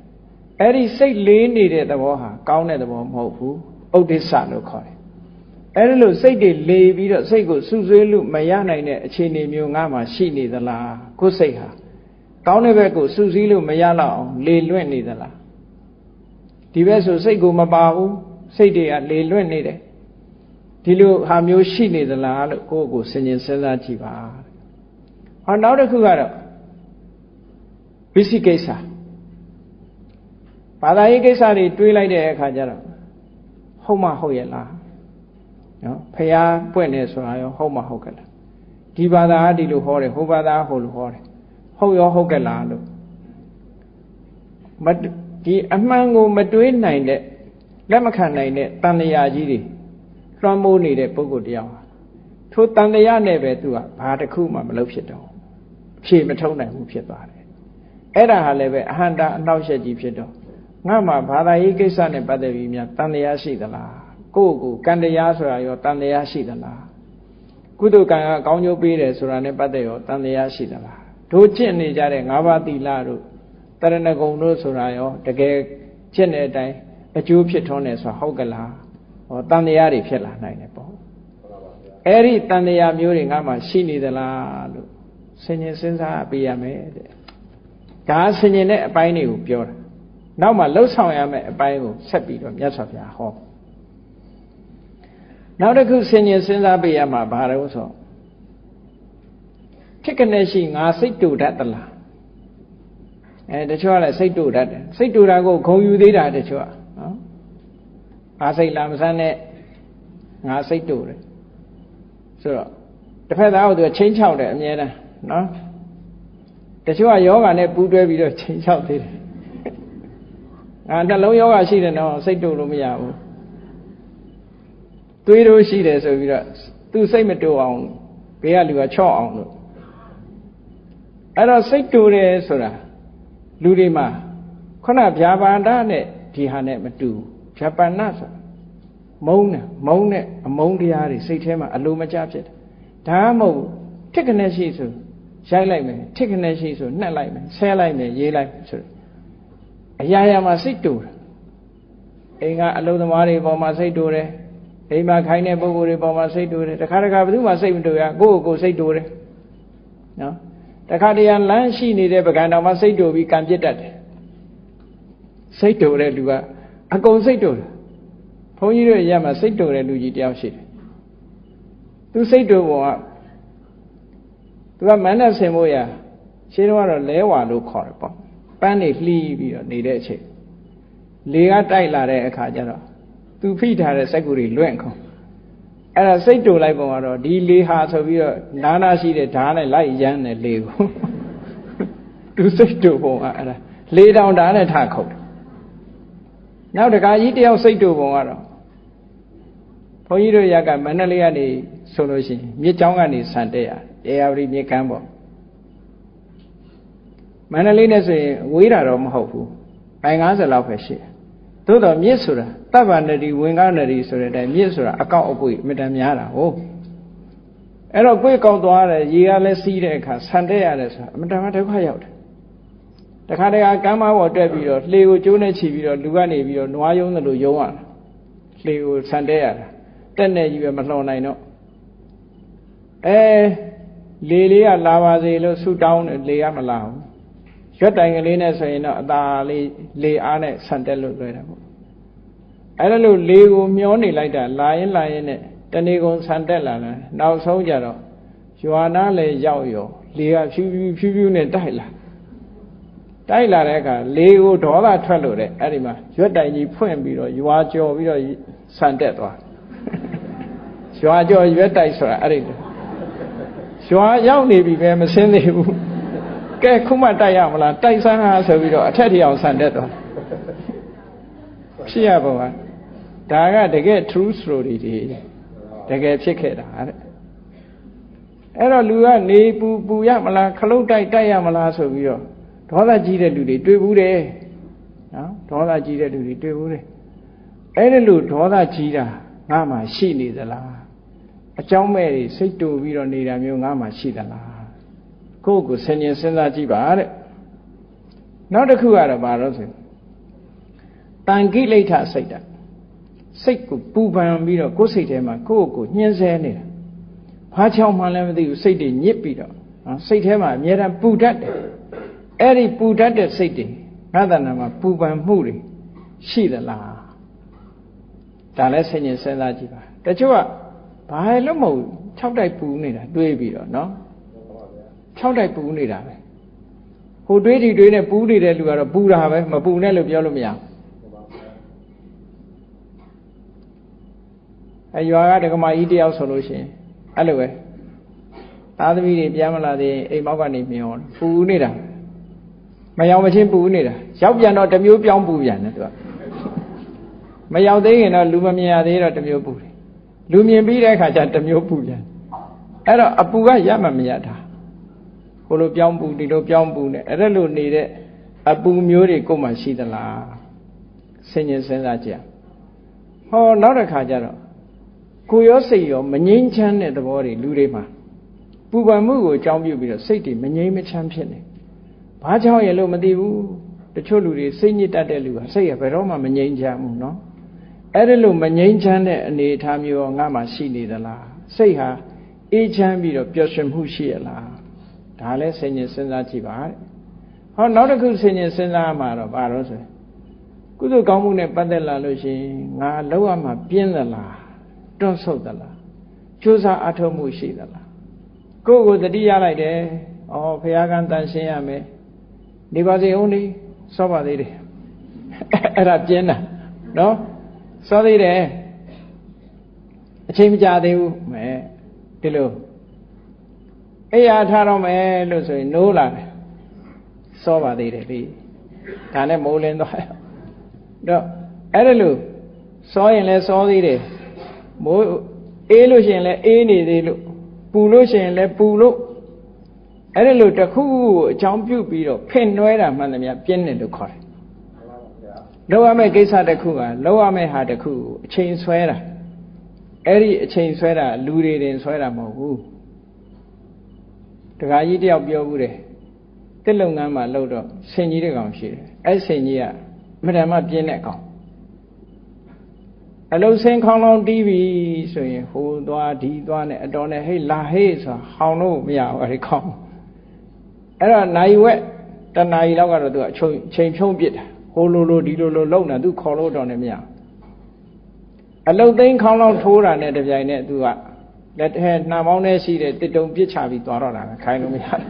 အဲ့ဒီစိတ်လေးနေတဲ့သဘောဟာကောင်းတဲ့သဘောမဟုတ်ဘူးဥဒိစ္စလို့ခေါ်တယ်အဲ့ဒီလိုစိတ်တွေလေးပြီးတော့စိတ်ကိုစုဆွေးလို့မရနိုင်တဲ့အခြေအနေမျိုးငါမှရှိနေသလားကိုယ်စိတ်ဟာကောင်းတဲ့ဘက်ကိုစုစည်းလို့မရတော့အောင်လေလွင့်နေသလားဒီဘက်ဆိုစိတ်ကိုမပါဘူးစိတ်တွေကလေလွင့်နေတယ်ဒီလိုဟာမျိုးရှိနေသလားလို့ကိုယ့်ကိုစဉ်းကျင်စဉ်းစားကြည့်ပါဟောနောက်တစ်ခုကတော့ဝိသိကိစ္စဘာသာရေးကိစ္စတွေတွေးလိုက်တဲ့အခါကျတော့ဟုတ်မှဟုတ်ရဲ့လားနော်ဖျားပွင့်နေဆိုတာရောဟုတ်မှဟုတ်ကဲ့လားဒီဘာသာကဒီလိုဟောတယ်ဟိုဘာသာဟိုလိုဟောတယ်ဟုတ်ရောဟုတ်ကဲ့လားလို့ဒီအမှန်ကိုမတွေးနိုင်တဲ့လက်မခံနိုင်တဲ့တန်လျာကြီးတွေလွှမ်းမိုးနေတဲ့ပုဂ္ဂိုလ်တရားဟာထိုတန်လျာနဲ့ပဲသူကဘာတစ်ခုမှမလုပ်ဖြစ်တော့အဖြေမထုံးနိုင်ဘူးဖြစ်သွားတယ်အဲ့ဒါဟာလည်းပဲအဟန္တာအနှောက်အယှက်ကြီးဖြစ်တော့ငါမှဘာသာရေးကိစ္စနဲ့ပတ်သက်ပြီးများတန်လျာရှိသလားကိုယ့်ကိုကံတရားဆိုတာရောတန်လျာရှိသလားကုသိုလ်ကံကကောင်းကျိုးပေးတယ်ဆိုတာနဲ့ပတ်သက်ရောတန်လျာရှိသလားတို့ကျင့်နေကြတဲ့၅ပါးသီလတို့တရဏဂုံတို့ဆိုတာရောတကယ်ကျင့်တဲ့အတိုင်းအကျိုးဖြစ်ထွန်းတယ်ဆိုတာဟုတ်ကလားဟောတန်တရားတွေဖြစ်လာနိုင်တယ်ပေါ့အဲ့ဒီတန်တရားမျိုးတွေငါမှရှိနေသလားလို့ဆင်ញင်စဉ်းစားပေးရမယ်တဲ့ဒါဆင်ញင်တဲ့အပိုင်းတွေကိုပြောတာနောက်မှလှုပ်ဆောင်ရမယ့်အပိုင်းကိုဆက်ပြီးတော့မြတ်စွာဘုရားဟောနောက်တစ်ခုဆင်ញင်စဉ်းစားပေးရမှာဘာလို့ဆိုဖြစ်ကနေရှိငါစိတ်တူတတ်သလားတချို့ကလည်းစိတ်တူတတ်တယ်စိတ်တူတာကိုဂုံယူသေးတာတချို့ကနော်ငါစိတ်လာမစမ်းနဲ့ငါစိတ်တူတယ်ဆိုတော့တစ်ဖက်သားကသူချင်းချောက်တယ်အမြဲတမ်းနော်တချို့ကယောဂနဲ့ပူးတွဲပြီးတော့ချင်းချောက်သေးတယ်ငါနှလုံးယောဂရှိတယ်နော်စိတ်တူလို့မရဘူးတွေးလို့ရှိတယ်ဆိုပြီးတော့သူစိတ်မတူအောင်ဘေးကလူကချော့အောင်လို့အဲ့တော့စိတ်တူတယ်ဆိုတာလူတွေမှာခုနဗျာပါဒနဲ့ဒီဟာနဲ့မတူဗျာပါဏဆိုမုန်းတဲ့အမုန်းတရားတွေစိတ်ထဲမှာအလိုမကျဖြစ်တယ်ဒါမှမဟုတ်ထစ်ကနေရှိဆိုရိုက်လိုက်မယ်ထစ်ကနေရှိဆိုနှက်လိုက်မယ်ဆဲလိုက်မယ်ရေးလိုက်ဆိုအရာရာမှာစိတ်တူတယ်အိမ်ကအလုံးသမားတွေပေါ်မှာစိတ်တူတယ်အိမ်မှာခိုင်းတဲ့ပုဂ္ဂိုလ်တွေပေါ်မှာစိတ်တူတယ်တခါဘယ်သူမှစိတ်မတူရကိုယ့်ကိုယ်စိတ်တူတယ်နော်တခါတရံလမ်းရှိနေတဲ့ပကံတော်မှာစိတ်တူပြီးကံပြစ်တတ်တယ်စိတ်တူတဲ့လူကအကုန်စိတ်တူတယ်ဘုန်းကြီးတို့ရမှာစိတ်တူတဲ့လူကြီးတယောက်ရှိတယ်သူစိတ်တူပုံကသူကမန်းနဲ့ဆင်ဖို့ရရှင်းတော့လဲဝါလို့ခေါ်တယ်ပေါ့ပန်းနေလှီးပြီးတော့နေတဲ့အချိန်လေကတိုက်လာတဲ့အခါကျတော့သူဖိထားတဲ့စက်ကူတွေလွင့်ခုံအဲ့ဒါစိတ်တူလိုက်ပုံကတော့ဒီလေဟာဆိုပြီးတော့နာရှိတဲ့ဓာတ်နဲ့လိုက်ရမ်းတယ်လေကိုသူစိတ်တူပုံကအဲ့ဒါလေတောင်ဓာတ်နဲ့ထခုတ်နောက်တခါကြီးတယောက်စိတ်တူပုံကတော့ဘုန်းကြီးတို့ရကမန္တလေးကနေဆိုလို့ရှိရင်မြစ်ကြောင်းကနေဆန်တက်ရတရားဝတီမြစ်ကမ်းပေါ့မန္တလေးနဲ့ဆိုရင်ဝေးတာတော့မဟုတ်ဘူးပိုင်90လောက်ပဲရှိတယ်သို့တော်မြစ်ဆိုတာတပ္ပနတိဝင်္ဂနတိဆိုတဲ့အတိုင်းမြစ်ဆိုတာအကောက်အပွေအမြဲတမ်းများတာဟုတ်အဲ့တော့ကိုယ်ကောက်သွားတယ်ရေကလည်းစီးတဲ့အခါဆန်တက်ရတယ်ဆိုတာအမြဲတမ်းဒုက္ခရောက်တယ်တခါတည်းကကမ်းမပေါ်တက်ပြီးတော့လှေကိုကျိုးနဲ့ချီပြီးတော့လူကနေပြီးတော့နွားယုံသလိုယုံရတာလှေကိုဆန်တက်ရတာတက်နေကြီးပဲမလှော်နိုင်တော့လေလေးကလာပါစေလို့ဆူတောင်းတယ်လေကမလာဘူး ရွက်တိုင်ကလေးနဲ့ဆိုရင်တော့အသာလေးလေအားနဲ့ဆန်တက်လို့လွယ်တာပေါ့အဲ့ဒါလို့လေကိုမျောနေလိုက်တာလာရင်နဲ့တဏီကုံဆန်တက်လာတယ်နောက်ဆုံးကြတော့ရွာနာလေရောက်ရောလေကဖြူဖြူနဲ့တိုက်လာတဲ့အခါလေကိုဒေါသထွက်လို့တဲ့အဲ့ဒီမှာရွက်တိုင်ကြီးဖွင့်ပြီးတော့ရွာကြော်ပြီးတော့ဆန်တက်သွားရွာကြော်ရွက်တိုင်ဆိုတာအဲ့ဒီရွာရောက်နေပြီပဲမစင်းသေးဘူးကဲခုမှတိုက်ရမလားတိုက်ဆန်းဟာဆိုပြီးတော့အထက်ထီအောင်ဆန်တက်သွားဖြစ်ရပါဘာဒါကတကယ် true story တွေတကယ်ဖြစ်ခဲ့တာတဲ့အဲ့တော့လူကနေပူရမလားခလုတ်တိုက်ရမလားဆိုပြီးတော့ဒေါသကြီးတဲ့လူတွေတွေ့ဘူးတယ်နော်ဒေါသကြီးတဲ့လူတွေတွေ့ဘူးတယ်အဲ့ဒီလိုဒေါသကြီးတာငါမှရှိနေသလားအကြောင်းမဲ့တွေစိတ်တူပြီးတော့နေတာမျိုးငါမှရှိသလားကိုယ့်ကိုဆင်ញင်စဉ်းစားကြည့်ပါတဲ့နောက်တစ်ခုကတော့ဘာလို့ဆိုတန်ကိလေသာစိတ်တာစိတ်ကိုပူပန်ပြီးတော့ကိုယ်စိတ်ထဲမှာကိုယ့်ကိုညှင်းဆဲနေတာဘာချောင်းမှလည်းမသိဘူးစိတ်တွေညစ်ပြီးတော့စိတ်ထဲမှာအမြဲတမ်းပူတတ်တယ်အဲ့ဒီပူတတ်တဲ့စိတ်တွေငါးတဏ္ဍာမှာပူပန်မှုတွေရှိသလားဒါလည်းဆင်ញင်စဉ်းစားကြည့်ပါတချို့ကဘာလို့မဟုတ်6တိုက်ပူနေတာတွေးပြီးတော့နော်6တိုက်ပူနေတာပဲဟိုတွေးဒီတွေးနဲ့ပူနေတဲ့လူကတော့ပူတာပဲမပူနဲ့လို့ပြောလို့မရဘူးအရွာကဒကမာကြီးတယောက်ဆိုလို့ရှိရင်အဲ့လိုပဲသားသမီးတွေပြန်မလာသေးအိမ်မောက်ကနေမျောပူနေတာမရောက်မချင်းပူနေတာရောက်ပြန်တော့တစ်မျိုးပြောင်းပူပြန်တယ်သူကမရောက်သေးရင်တော့လူမမြင်ရသေးတော့တစ်မျိုးပူတယ်လူမြင်ပြီးတဲ့အခါကျတစ်မျိုးပူပြန်အဲ့တော့အပူကရမှမရတာဟိုလိုပြောင်းပူဒီလိုပြောင်းပူနေအဲ့ဒါလိုနေတဲ့အပူမျိုးတွေကိုယ်မှရှိသလားဆင်ញင်စဉ်းစားကြည့်ဟောနောက်တစ်ခါကျတော့ကိုယ်ရောစိတ်ရောမငြိမ်းချမ်းတဲ့သဘောတွေလူတွေမှာပူပန်မှုကိုအကြောင်းပြုပြီးတော့စိတ်တွေမငြိမ်းမချမ်းဖြစ်နေဘာကြောင့်ရလို့မသိဘူးတချို့လူတွေစိတ်ညစ်တတ်တဲ့လူကစိတ်ရဘယ်တော့မှမငြိမ်းချမ်းဘူးเนาะအဲ့ဒါလို့မငြိမ်းချမ်းတဲ့အနေအထားမျိုးငါမှရှိနေသလားစိတ်ဟာအေးချမ်းပြီးတော့ပျော်ရွှင်မှုရှိရလားဒါလည်းဆင်ញင်စဉ်းစားကြည့်ပါတဲ့ဟောနောက်တစ်ခုဆင်ញင်စဉ်းစားမှာတော့ဘာလို့ဆိုကုသိုလ်ကောင်းမှုနဲ့ပတ်သက်လာလို့ရှိရင်ငါလောက်ရမှာပြင်းသလားတွန့်ဆုတ်သလားကြိုးစားအထောက်မှုရှိသလားကိုယ့်ကိုတတိရလိုက်တယ်ဩဘုရားကတန်ရှင်းရမယ်နေပါစေဦးနေစောပါသေးတယ်အဲ့ဒါပြင်းတာနော်စောသေးတယ်အချိန်မကြာသေးဘူးမဲဒီလိုအဲ့ရထားတော့မယ်လို့ဆိုရင်နိုးလာတယ်စောပါသေးတယ်လေဒါနဲ့မိုးလင်းသွားတော့အဲ့ဒါလို့စောရင်လည်းစောသေးတယ်မိုးအေးလို့ရှိရင်လည်းအေးနေသေးလို့ပူလို့ရှိရင်လည်းပူလို့အဲ့ဒါလို့တစ်ခုခုကိုအကြောင်းပြုပြီးတော့ဖင်နွဲတာမှန်သမျှပြင်းတယ်လို့ခေါ်တယ်လောက်ရမယ့်ကိစ္စတစ်ခုကလောက်ရမယ့်ဟာတစ်ခုကိုအချိန်ဆွဲတာအဲ့ဒီအချိန်ဆွဲတာလူတွေတင်ဆွဲတာမဟုတ်ဘူးတခါကြီးတယောက်ပြောဘူးတယ်တစ်လုပ်ငန်းမှာလှုပ်တော့ဆင်ကြီးတစ်ကောင်ရှိတယ်အဲ့ဆင်ကြီးကအမှန်တမ်းပြင်းတဲ့ကောင်အလုံးစင်းခေါင်းလောင်းတီးပြီဆိုရင်ဟိုသွားဒီသွားနဲ့အတော်နဲ့ဟေးလာဟေးဆိုတာဟောင်းလို့မရဘူးအဲ့ဒီခေါင်းအဲ့တော့နိုင်ဝက်တနာရီလောက်ကတော့သူကအချိန်ဖြုံးပစ်တာဟိုလိုဒီလိုလုံနေတာသူခေါ်လို့တော့နဲ့မရအလုံးသိန်းခေါင်းလောင်းထိုးတာနဲ့တပြိုင်နဲ့သူကလက်ထဲနှာမောင်းထဲရှိတဲ့တစ်တုံပြစ်ချပြီးသွားတော့တာပဲခိုင်းလို့မရဘူး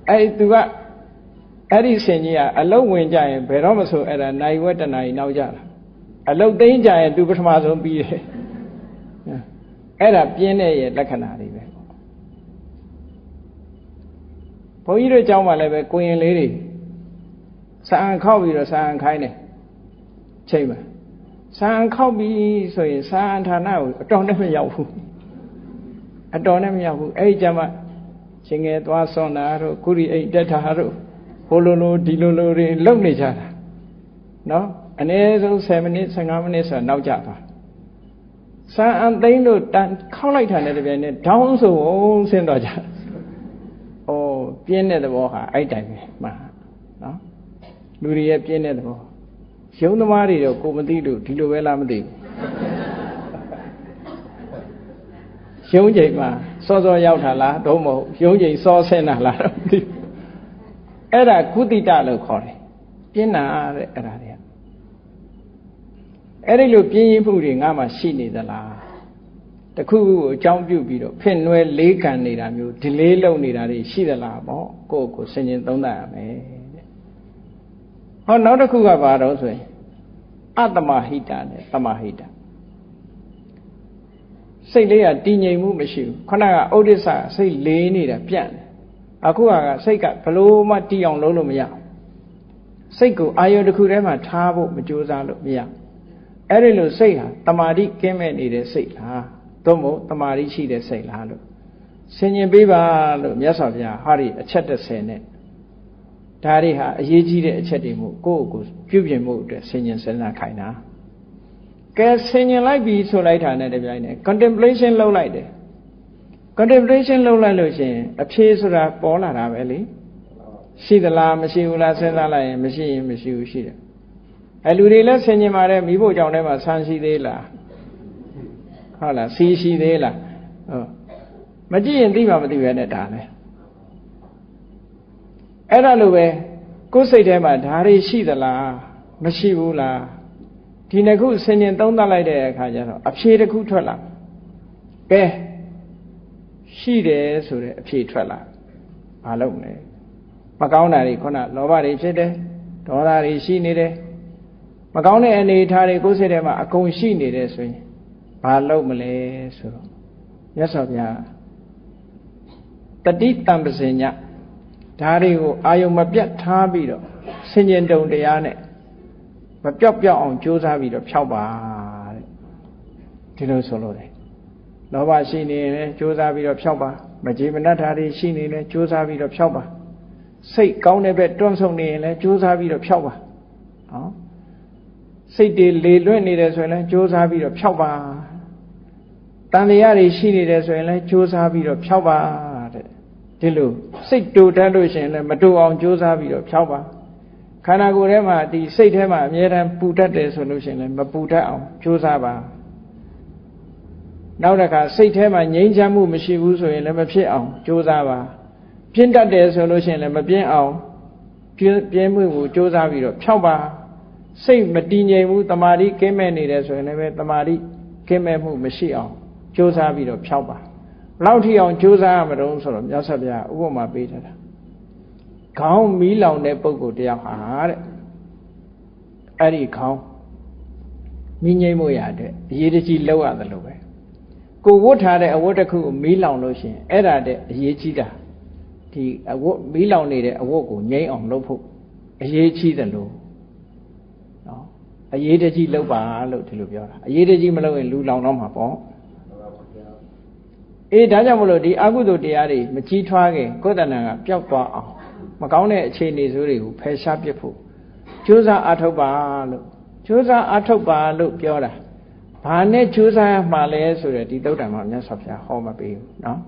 အဲ့သူကအဲ့ဒီဆင်ကြီးကအလုံးဝင်ကြရင်ဘယ်တော့မှဆိုအဲ့ဒါနိုင်ဝက်တနာရီနောက်ကြတာအလုတ်သိမ်းကြရင်သူပထမဆုံးပြီးတယ်အဲ့ဒါပြင်းတဲ့ရဲ့လက္ခဏာတွေပဲဘုန်းကြီးတို့ကျောင်းမှာလည်းပဲကိုရင်လေးတွေစာအံခောက်ပြီးတော့စာအံခိုင်းတယ်ချိန်မှာစာအံခောက်ပြီးဆိုရင်စာအံဌာနကိုအတော်နဲ့မရောက်ဘူးအတော်နဲ့မရောက်ဘူးအဲ့ဒီကျမှရှင်ငယ်သွားဆွန်တာတို့ကုရီအိတ်တက်တာတို့ဟိုလိုဒီလိုတွေလုံနေကြတာနော်အနည်းဆုံး10မိနစ်15မိနစ်ဆိုတော့နောက်ကျသွားစာအံသိန်းတို့တန်ခောက်လိုက်တာနဲ့တပြိုင်နက်ဒေါင်းဆိုဆင်းသွားကြ။အိုးပြင်းတဲ့သဘောဟာအဲ့တိုင်ပဲမှန်နော်လူတွေရဲ့ပြင်းတဲ့သဘောရုံးသမားတွေတော့ကိုမသိလို့ဒီလိုပဲလားမသိဘူးရုံးချိန်မှာစောစောရောက်တာလားတော့မဟုတ်ရုံးချိန်စောဆင်းတာလားတော့မသိဘူး အဲ့ဒါကုသိတလို့ခေါ်တယ်ပြင်းနာတဲ့အဲ့ဒါတွေအဲ့ဒီလိုပြင်းရင်မှုတွေငါမှရှိနေသလားတခုခုကိုအကြောင်းပြုပြီးတော့ဖြစ်နွယ်လေးကန်နေတာမျိုးဒီလေးလုံနေတာတွေရှိသလားပေါ့ကိုယ့်ကိုဆင်ញင်သုံးသပ်ရမယ်တဲ့ဟောနောက်တစ်ခုကဘာတော့ဆိုရင်အတ္တမဟိတနဲ့တမဟိတစိတ်လေးကတည်ငြိမ်မှုမရှိဘူးခဏကဥဒိစ္စစိတ်လေးနေတာပြန့်တယ်အခုကစိတ်ကဘလို့မှတည်အောင်လုပ်လို့မရစိတ်ကိုအာယုတစ်ခုထဲမှာထားဖို့မကြိုးစားလို့မရအဲ့ဒီလိုစိတ်ဟာတမာတိကင်းမဲ့နေတဲ့စိတ်လားသို့မဟုတ်တမာတိရှိတဲ့စိတ်လားလို့ဆင်ញင်ပေးပါလို့မြတ်စွာဘုရားဟာဒီအချက်30နဲ့ဒါတွေဟာအရေးကြီးတဲ့အချက်တွေမို့ကိုယ့်ကိုယ်ပြုပြင်မှုအတွက်ဆင်ញင်စဉ်းစားခိုင်းတာကဲဆင်ញင်လိုက်ပြီဆိုလိုက်တာနဲ့တပြိုင်နက် contemplation လုပ်လိုက်တယ် contemplation လုပ်လိုက်လို့ရှိရင်အဖြေဆိုတာပေါ်လာတာပဲလေရှိသလားမရှိဘူးလားစဉ်းစားလိုက်ရင်မရှိရင်မရှိဘူးရှိတယ်အဲလူတွေလည်းဆင်ញင်ပါတယ်မိဖို့ကြောင့်ထဲမှာဆန်းရှိသေးလားဟုတ်လားစီးရှိသေးလားဟုတ်မကြည့်ရင်သိမှမသိပဲနဲ့ဒါလည်းအဲ့ဒါလိုပဲကိုယ်စိတ်ထဲမှာဓာရီရှိသလားမရှိဘူးလားဒီနှစ်ခုဆင်ញင်သုံးသပ်လိုက်တဲ့အခါကျတော့အဖြေတစ်ခုထွက်လာကဲရှိတယ်ဆိုတဲ့အဖြေထွက်လာမလုပ်နဲ့မကောင်းတာတွေခုနလောဘတွေဖြစ်တယ်ဒေါသတွေရှိနေတယ်မကောင်းတဲ့အနေအထားတွေကိုယ်စိတ်ထဲမှာအကုန်ရှိနေတယ်ဆိုရင်ဘာလုပ်မလဲဆိုတော့မြတ်စွာဘုရားတတိတံပစညဒါတွေကိုအာယုံမပြတ်ထားပြီးတော့ဆင်ញင်တုံတရားနဲ့မပြောက်ပြောက်အောင်ကြိုးစားပြီးတော့ဖြောက်ပါတဲ့ဒီလိုဆိုလို့တယ်လောဘရှိနေရင်လည်းကြိုးစားပြီးတော့ဖြောက်ပါမကြေမနတ်ဓာတ်တွေရှိနေလည်းကြိုးစားပြီးတော့ဖြောက်ပါစိတ်ကောင်းတဲ့ဘက်တွန့်ဆုံနေရင်လည်းကြိုးစားပြီးတော့ဖြောက်ပါနော်စိတ်တွေလေလွင့်နေတယ်ဆိုရင်လည်းကြိုးစားပြီးတော့ဖြောက်ပါတန်တရားတွေရှိနေတယ်ဆိုရင်လည်းကြိုးစားပြီးတော့ဖြောက်ပါတဲ့ဒီလိုစိတ်တူတတ်လို့ရှိရင်လည်းမတူအောင်ကြိုးစားပြီးတော့ဖြောက်ပါခန္ဓာကိုယ်ထဲမှာဒီစိတ်ထဲမှာအမြဲတမ်းပူတတ်တယ်ဆိုလို့ရှိရင်လည်းမပူတတ်အောင်ကြိုးစားပါနောက်တစ်ခါစိတ်ထဲမှာငြိမ်းချမ်းမှုမရှိဘူးဆိုရင်လည်းမဖြစ်အောင်ကြိုးစားပါပြင်းတတ်တယ်ဆိုလို့ရှိရင်လည်းမပြင်းအောင်ပြင်းမှုကိုကြိုးစားပြီးတော့ဖြောက်ပါစိတ်မတည်ငြိမ်ဘူးတမာတိကင်းမဲ့နေတယ်ဆိုရင်လည်းတမာတိကင်းမဲ့မှုမရှိအောင်ကြိုးစားပြီးတော့ဖြောက်ပါဘလောက်ထိအောင်ကြိုးစားရမလို့ဆိုတော့မြတ်စွာဘုရားဥပမာပေးထားတာခေါင်းမီးလောင်တဲ့ပုဂ္ဂိုလ်တယောက်ဟာတဲ့အဲ့ဒီခေါင်းမီးငြိမ်းမှုရတဲ့အရေးတကြီးလောက်ရတယ်လို့ပဲကိုဝတ်ထားတဲ့အဝတ်တစ်ခုကိုမီးလောင်လို့ရှိရင်အဲ့ဒါတဲ့အရေးကြီးတာဒီအဝတ်မီးလောင်နေတဲ့အဝတ်ကိုငြိမ်းအောင်လုပ်ဖို့အရေးကြီးတယ်လို့နော်အရေးတကြီးလုပ်ပါလို့ဒီလိုပြောတာအရေးတကြီးမလုပ်ရင်လူလောင်တော့မှာပေါ့အေးဒါကြောင့်မလို့ဒီအကုသိုလ်တရားတွေမကြီးထွားခင်ကိုယ်တဏ္ဍာကပျောက်သွားအောင်မကောင်းတဲ့အခြေအနေဆိုတွေကိုဖယ်ရှားပစ်ဖို့ကြိုးစားအားထုတ်ပါလို့ကြိုးစားအားထုတ်ပါလို့ပြောတာဘာနဲ့ကြိုးစားရမှာလဲဆိုတဲ့ဒီသုတ္တံမှာမြတ်စွာဘုရားဟောမပေးဘူးနော်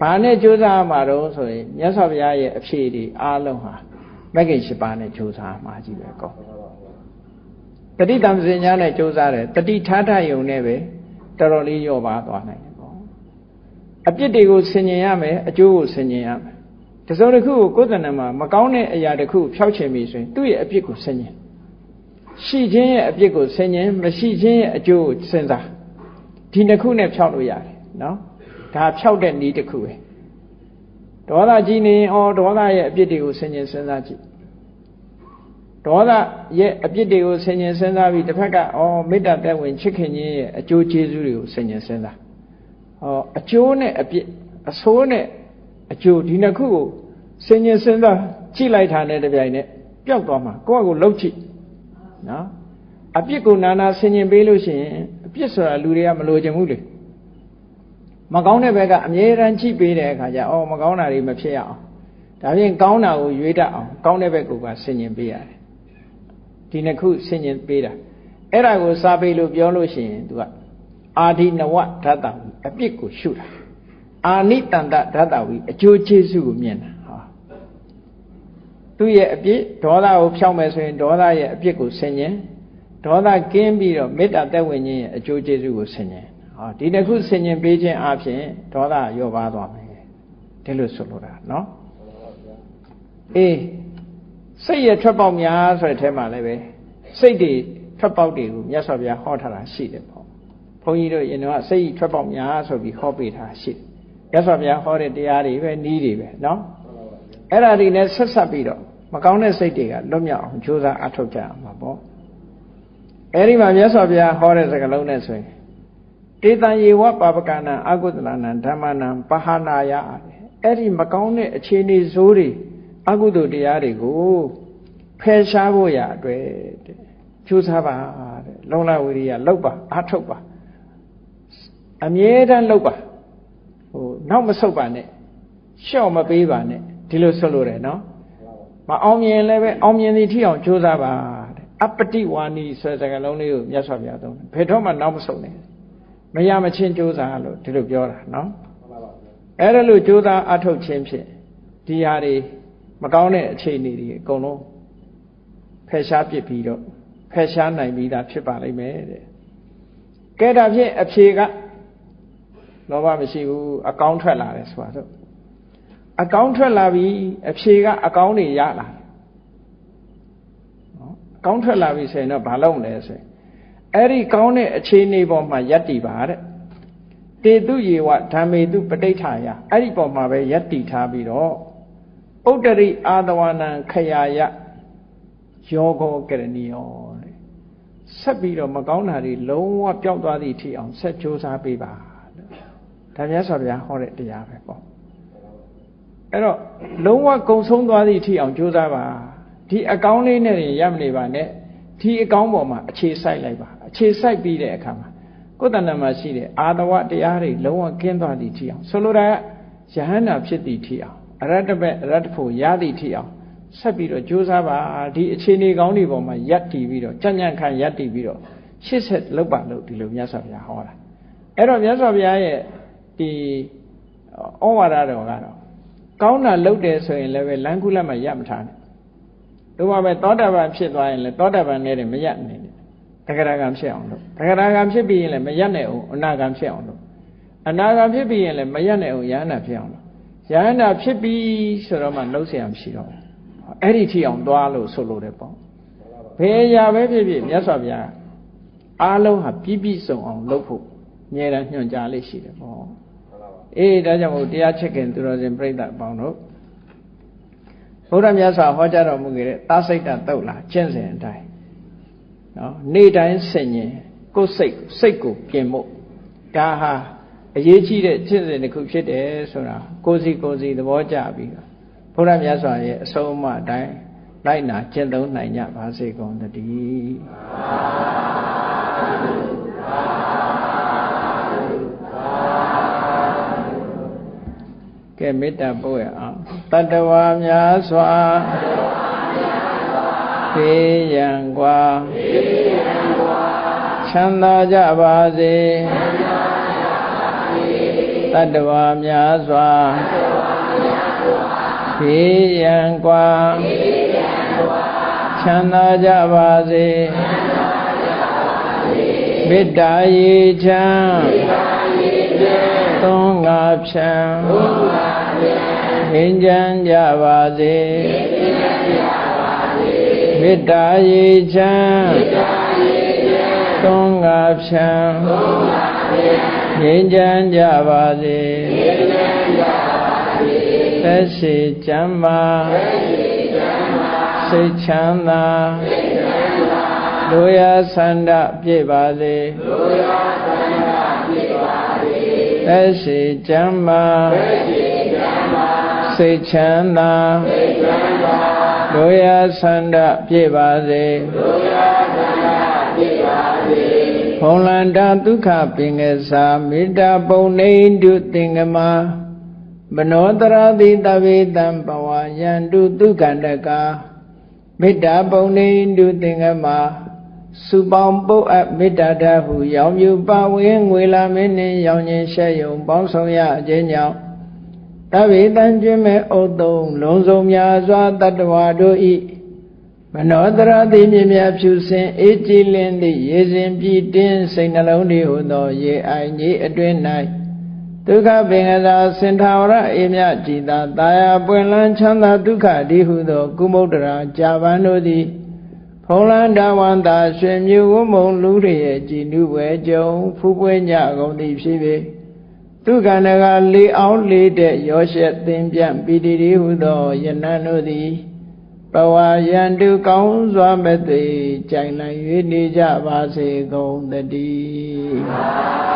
ဘာနဲ့ကြိုးစားရမှာတော့ဆိုရင်မြတ်စွာဘုရားရဲ့အဖြေတွေအားလုံးဟာမဂ္ဂင်၈ပါးနဲ့ကြိုးစားမှာကြီးပဲကောတတိတံပစညာနဲ့ကြိုးစားတယ်တတိထားထယုံနဲ့ပဲတော်တော်လေးရော့ပါသွားနိုင်တယ်ပေါ့အပြစ်တွေကိုဆင်ញင်ရမယ်အကျိုးကိုဆင်ញင်ရမယ်တစုံတစ်ခုကိုကိုယ်တဏ္ဍမှာမကောင်းတဲ့အရာတစ်ခုဖျောက်ချင်ပြီဆိုရင်သူ့ရဲ့အပြစ်ကိုဆင်ញင်ရှိခြင်းရဲ့အပြစ်ကိုဆင်ញင်မရှိခြင်းရဲ့အကျိုးကိုစဉ်းစားဒီနှစ်ခုနဲ့ဖျောက်လို့ရတယ်နော်ဒါဖျောက်တဲ့နည်းတစ်ခုပဲဒေါသကြီးနေဒေါသရဲ့အပြစ်တွေကိုဆင်ញင်စဉ်းစားကြည့်ဒေါသရဲ့အပြစ်တွေကိုဆင်ញင်စဉ်းစားပြီးတစ်ဖက်ကမေတ္တာသက်ဝင်ချစ်ခင်ခြင်းရဲ့အကျိုးကျေးဇူးတွေကိုဆင်ញင်စဉ်းစားအကျိုးနဲ့အပြစ်အဆိုးနဲ့အကျိုးဒီနှစ်ခုကိုဆင်ញင်စဉ်းစားကြည့်လိုက်တာနဲ့တပြိုင်နက်ပျောက်သွားမှာကိုယ့်အကိုလှုပ်ကြည့်နော်အပြစ်ကိုနာနာဆင်ញင်ပေးလို့ရှိရင်အပြစ်ဆိုတာလူတွေကမလိုချင်ဘူးလေမကောင်းတဲ့ဘက်ကအမြဲတမ်းကြည့်ပေးတဲ့အခါကျမကောင်းတာတွေမဖြစ်ရအောင်ဒါဖြင့်ကောင်းတာကိုရွေးတတ်အောင်ကောင်းတဲ့ဘက်ကိုပါဆင်ញင်ပေးရတယ်ဒီနှစ်ခုဆင်ញင်ပေးတာအဲ့ဒါကိုစာပေလို့ပြောလို့ရှိရင်သူကအာဓိနဝဓာတဝီအပြစ်ကိုရှုတာအာနိတန္တဓာတဝီအကျိုးကျေးဇူးကိုမြင်တာသူ့ရဲ့အပြစ်ဒေါသကိုဖျောက်မယ်ဆိုရင်ဒေါသရဲ့အပြစ်ကိုဆင်ញင်ဒေါသကင်းပြီးတော့မေတ္တာသက်ဝင်ခြင်းရဲ့အကျိုးကျေးဇူးကိုဆင်ញင်ဒီတစ်ခုဆင်ញင်ပေးခြင်းအပြင်ဒေါသရောပါသွားမယ်ဒီလိုဆိုလိုတာနော် စိတ်ရထွက်ပေါက်များဆိုတဲ့ထဲမှာလည်းပဲစိတ်တွေထွက်ပေါက်တွေကိုမြတ်စွာဘုရားဟောထားတာရှိတယ်ပေါ့ဘုန်းကြီးတို့ရင်တော့စိတ်ထွက်ပေါက်များဆိုပြီးဟောပေးထားရှိတယ်မြတ်စွာဘုရားဟောတဲ့တရားတွေပဲနည်းတွေပဲနော်အဲ့ဒါတွေနဲ့ဆက်ဆက်ပြီးတော့မကောင်းတဲ့စိတ်တွေကလွတ်မြောက်အောင်ကြိုးစားအထောက်ကြအောင်ပါပေါ့အဲ့ဒီမှာမြတ်စွာဘုရားဟောတဲ့စကားလုံးနဲ့ဆိုရင်တေတံယေဝပါပကနံအကုသလနံဓမ္မနံပဟာနာယအဲ့ဒီမကောင်းတဲ့အခြေအနေဆိုးတွေအကုသိုလ်တရားတွေကိုဖယ်ရှားဖို့ရအတွက်ကြိုးစားပါတဲ့လုံလဝိရိယလောက်ပါအထုတ်ပါအမြဲတမ်းလောက်ပါနောက်မဆုတ်ပါနဲ့လျှော့မပေးပါနဲ့ဒီလိုဆိုလို့တယ်နော်မအောင်မြင်လည်းပဲအောင်မြင်သည်ထိအောင်ကြိုးစားပါတဲ့အပတိဝါနီဆိုတဲ့စကားလုံးလေးကိုမြတ်စွာဘုရားသုံးတယ်ဘယ်တော့မှနောက်မဆုတ်နဲ့မရမချင်းကြိုးစားလို့ဒီလိုပြောတာနော်အဲ့ဒါလို့ကြိုးစားအထုတ်ခြင်းဖြင့်ဒီဟာတွေမကောင်းတဲ့အခြေအနေတွေအကုန်လုံးဖယ်ရှားပစ်ပြီးတော့ဖယ်ရှားနိုင်ပြီးသားဖြစ်ပါလိမ့်မယ်တဲ့ကဲဒါဖြင့်အဖြေကလောဘမရှိဘူးအကောင်းထွက်လာတယ်ဆိုတာတော့အကောင်းထွက်လာပြီအဖြေကအကောင်းတွေရလာနော်အကောင်းထွက်လာပြီဆိုရင်တော့ဘာလုပ်မလဲဆိုရင်အဲ့ဒီကောင်းတဲ့အခြေအနေပေါ်မှာယက်တည်ပါတဲ့တေတုယေဝဓမ္မေတုပဋိဋ္ဌာယအဲ့ဒီပေါ်မှာပဲယက်တည်ထားပြီးတော့ဥတ္တရိအာသဝနံခယာယယောဂောကရဏီယောတဲ့ဆက်ပြီးတော့မကောင်းတာတွေလုံးဝပျောက်သွားသည့်ထိအောင်ဆက်ကြိုးစားပေးပါဒါမြတ်စွာဘုရားဟောတဲ့တရားပဲပေါ့အဲ့တော့လုံးဝကုံဆုံးသွားသည့်ထိအောင်ကြိုးစားပါဒီအကောင်းလေးနဲ့ရမနေပါနဲ့ဒီအကောင်းပေါ်မှာအခြေစိုက်လိုက်ပါအခြေစိုက်ပြီးတဲ့အခါမှာကိုယ်တဏ္ဍာမှာရှိတဲ့အာတဝတရားတွေလုံးဝကင်းသွားသည့်ထိအောင်ဆိုလိုတာကယဟန္တာဖြစ်သည့်ထိအောင်အရတ္တဘက်အရတ္တဖို့ရသည့်ထိအောင်ဆက်ပြီးတော့ကြိုးစားပါဒီအခြေအနေကောင်းတွေပေါ်မှာယက်တည်ပြီးတော့ကြံ့ကြံ့ခံယက်တည်ပြီးတော့ရှစ်ဆက်လောက်ပါလို့ဒီလိုမြတ်စွာဘုရားဟောတာအဲ့တော့မြတ်စွာဘုရားရဲ့ဒီဩဝါဒတော်ကတော့ကောင်းတာလုပ်တယ်ဆိုရင်လည်းပဲလမ်းကူးလက်မှာရပ်မထားနဲ့တို့ပါပဲသောတာပန်ဖြစ်သွားရင်လည်းသောတာပန်နဲ့တည်းမရပ်နိုင်နဲ့တဂရဂံဖြစ်အောင်လုပ်တဂရဂံဖြစ်ပြီးရင်လည်းမရပ်နိုင်အောင်အနာဂံဖြစ်အောင်လုပ်အနာဂံဖြစ်ပြီးရင်လည်းမရပ်နိုင်အောင်ယဟန္တာဖြစ်အောင်လုပ်ယဟန္တာဖြစ်ပြီးဆိုတော့မှလှုပ်เสียမှရှိတော့အဲ့ဒီထိအောင်သွားလို့ဆိုလို့တယ်ပေါ့ဘယ်အရာပဲဖြစ်ဖြစ်မြတ်စွာဘုရားအားလုံးဟာပြည့်ပြည့်စုံအောင်လုပ်ဖို့အမြဲတမ်းညွှန်ကြားလေးရှိတယ်ပေါ့ဒါကြောင့်မို့တရားချစ်ခင်သူတော်စင်ပြိဿအပေါင်းတို့ဘုရားမြတ်စွာဟောကြားတော်မူခဲ့တဲ့သာစိတ်တသုတ်လာကျင့်စဉ်အတိုင်းနော်နေ့တိုင်းဆင်ញင်ကိုယ်စိတ်ကိုပြင်ဖို့ဒါဟာအရေးကြီးတဲ့ကျင့်စဉ်တစ်ခုဖြစ်တယ်ဆိုတာကိုယ်စီသဘောကျပြီးတော့ဘုရားမြတ်စွာရဲ့အဆုံးအမအတိုင်းလိုက်နာကျင့်သုံးနိုင်ကြပါစေကုန်သတည်းကဲမေတ္တာပို့ရအောင်တတ္တဝါများစွာဘေးရန်กว่าချမ်းသာကြပါစေတတ္တဝါများစွာဘေးရန်กว่าချမ်းသာကြပါစေမေတ္တာရေချမ်းသုံးငါဖြံငြိမ်းချမ်းကြပါစေမေတ္တာရေချမ်းသုံးငါဖြံငြိမ်းချမ်းကြပါစေသက်ရှိကျမ်းမာစိတ်ချမ်းသာလူရဆန္ဒပြည့်ပါစေသက်ရှိကျမ်းမာစိတ်ချမ်းသာလူရဆန္ဒပြည့်ပါစေဖုံလန္တာဒုက္ခပင်ကစားမေတ္တာပုံနေတုသင်္ကမမနောတရာတိတဝေတံဘဝယန္တုဒုက္ခန္တကာမေတ္တာပုံနေတုသင်္ကမစုပေါင်းပုတ်အပ်မေတ္တာဓာတ်ဟုရောင်မြူပါဝင်ငွေလာမင်းနှင့်ရောင်ခြင်းရှက်ယုံပေါင်းဆောင်ရအခြင်းကြောင့်တဝေတံကျွင်းမဲ့ဥတုံလုံးစုံများစွာတတ္တဝါတို့ဤမနောတရာတိမြင်မြဖြူစင်အေးကြည်လင်းသည့်ရေစဉ်ပြည်တင်းစိတ်နှလုံးတွေဟူသောရေအိုင်ကြီးအတွင်း၌တ ဒုက္ခပင်ကသာစင်ထာဝရအေမြကြည်သာတာယာပွင့်လန်းချမ်းသာဒုက္ခဒီဟုသောကုမုဒ္ဒရာကြာပန်တို့သည်ဖုံးလန်းတဝန္တာရွှေမြူဝမုံလူရရဲ့ကြည်နုပွဲကြုံဖူးပွဲညကုန်သည်ဖြစ်ပေဒုက္ခနကလေးအောင်လေးတဲ့ရောရှက်သင်ပြန့်ပီတိဒီဟုသောယနံတို့သည်ဘဝယံတုကောင်းစွာမဲ့သိကြိုင်လည်၍နေကြပါစေကုန်သတည်း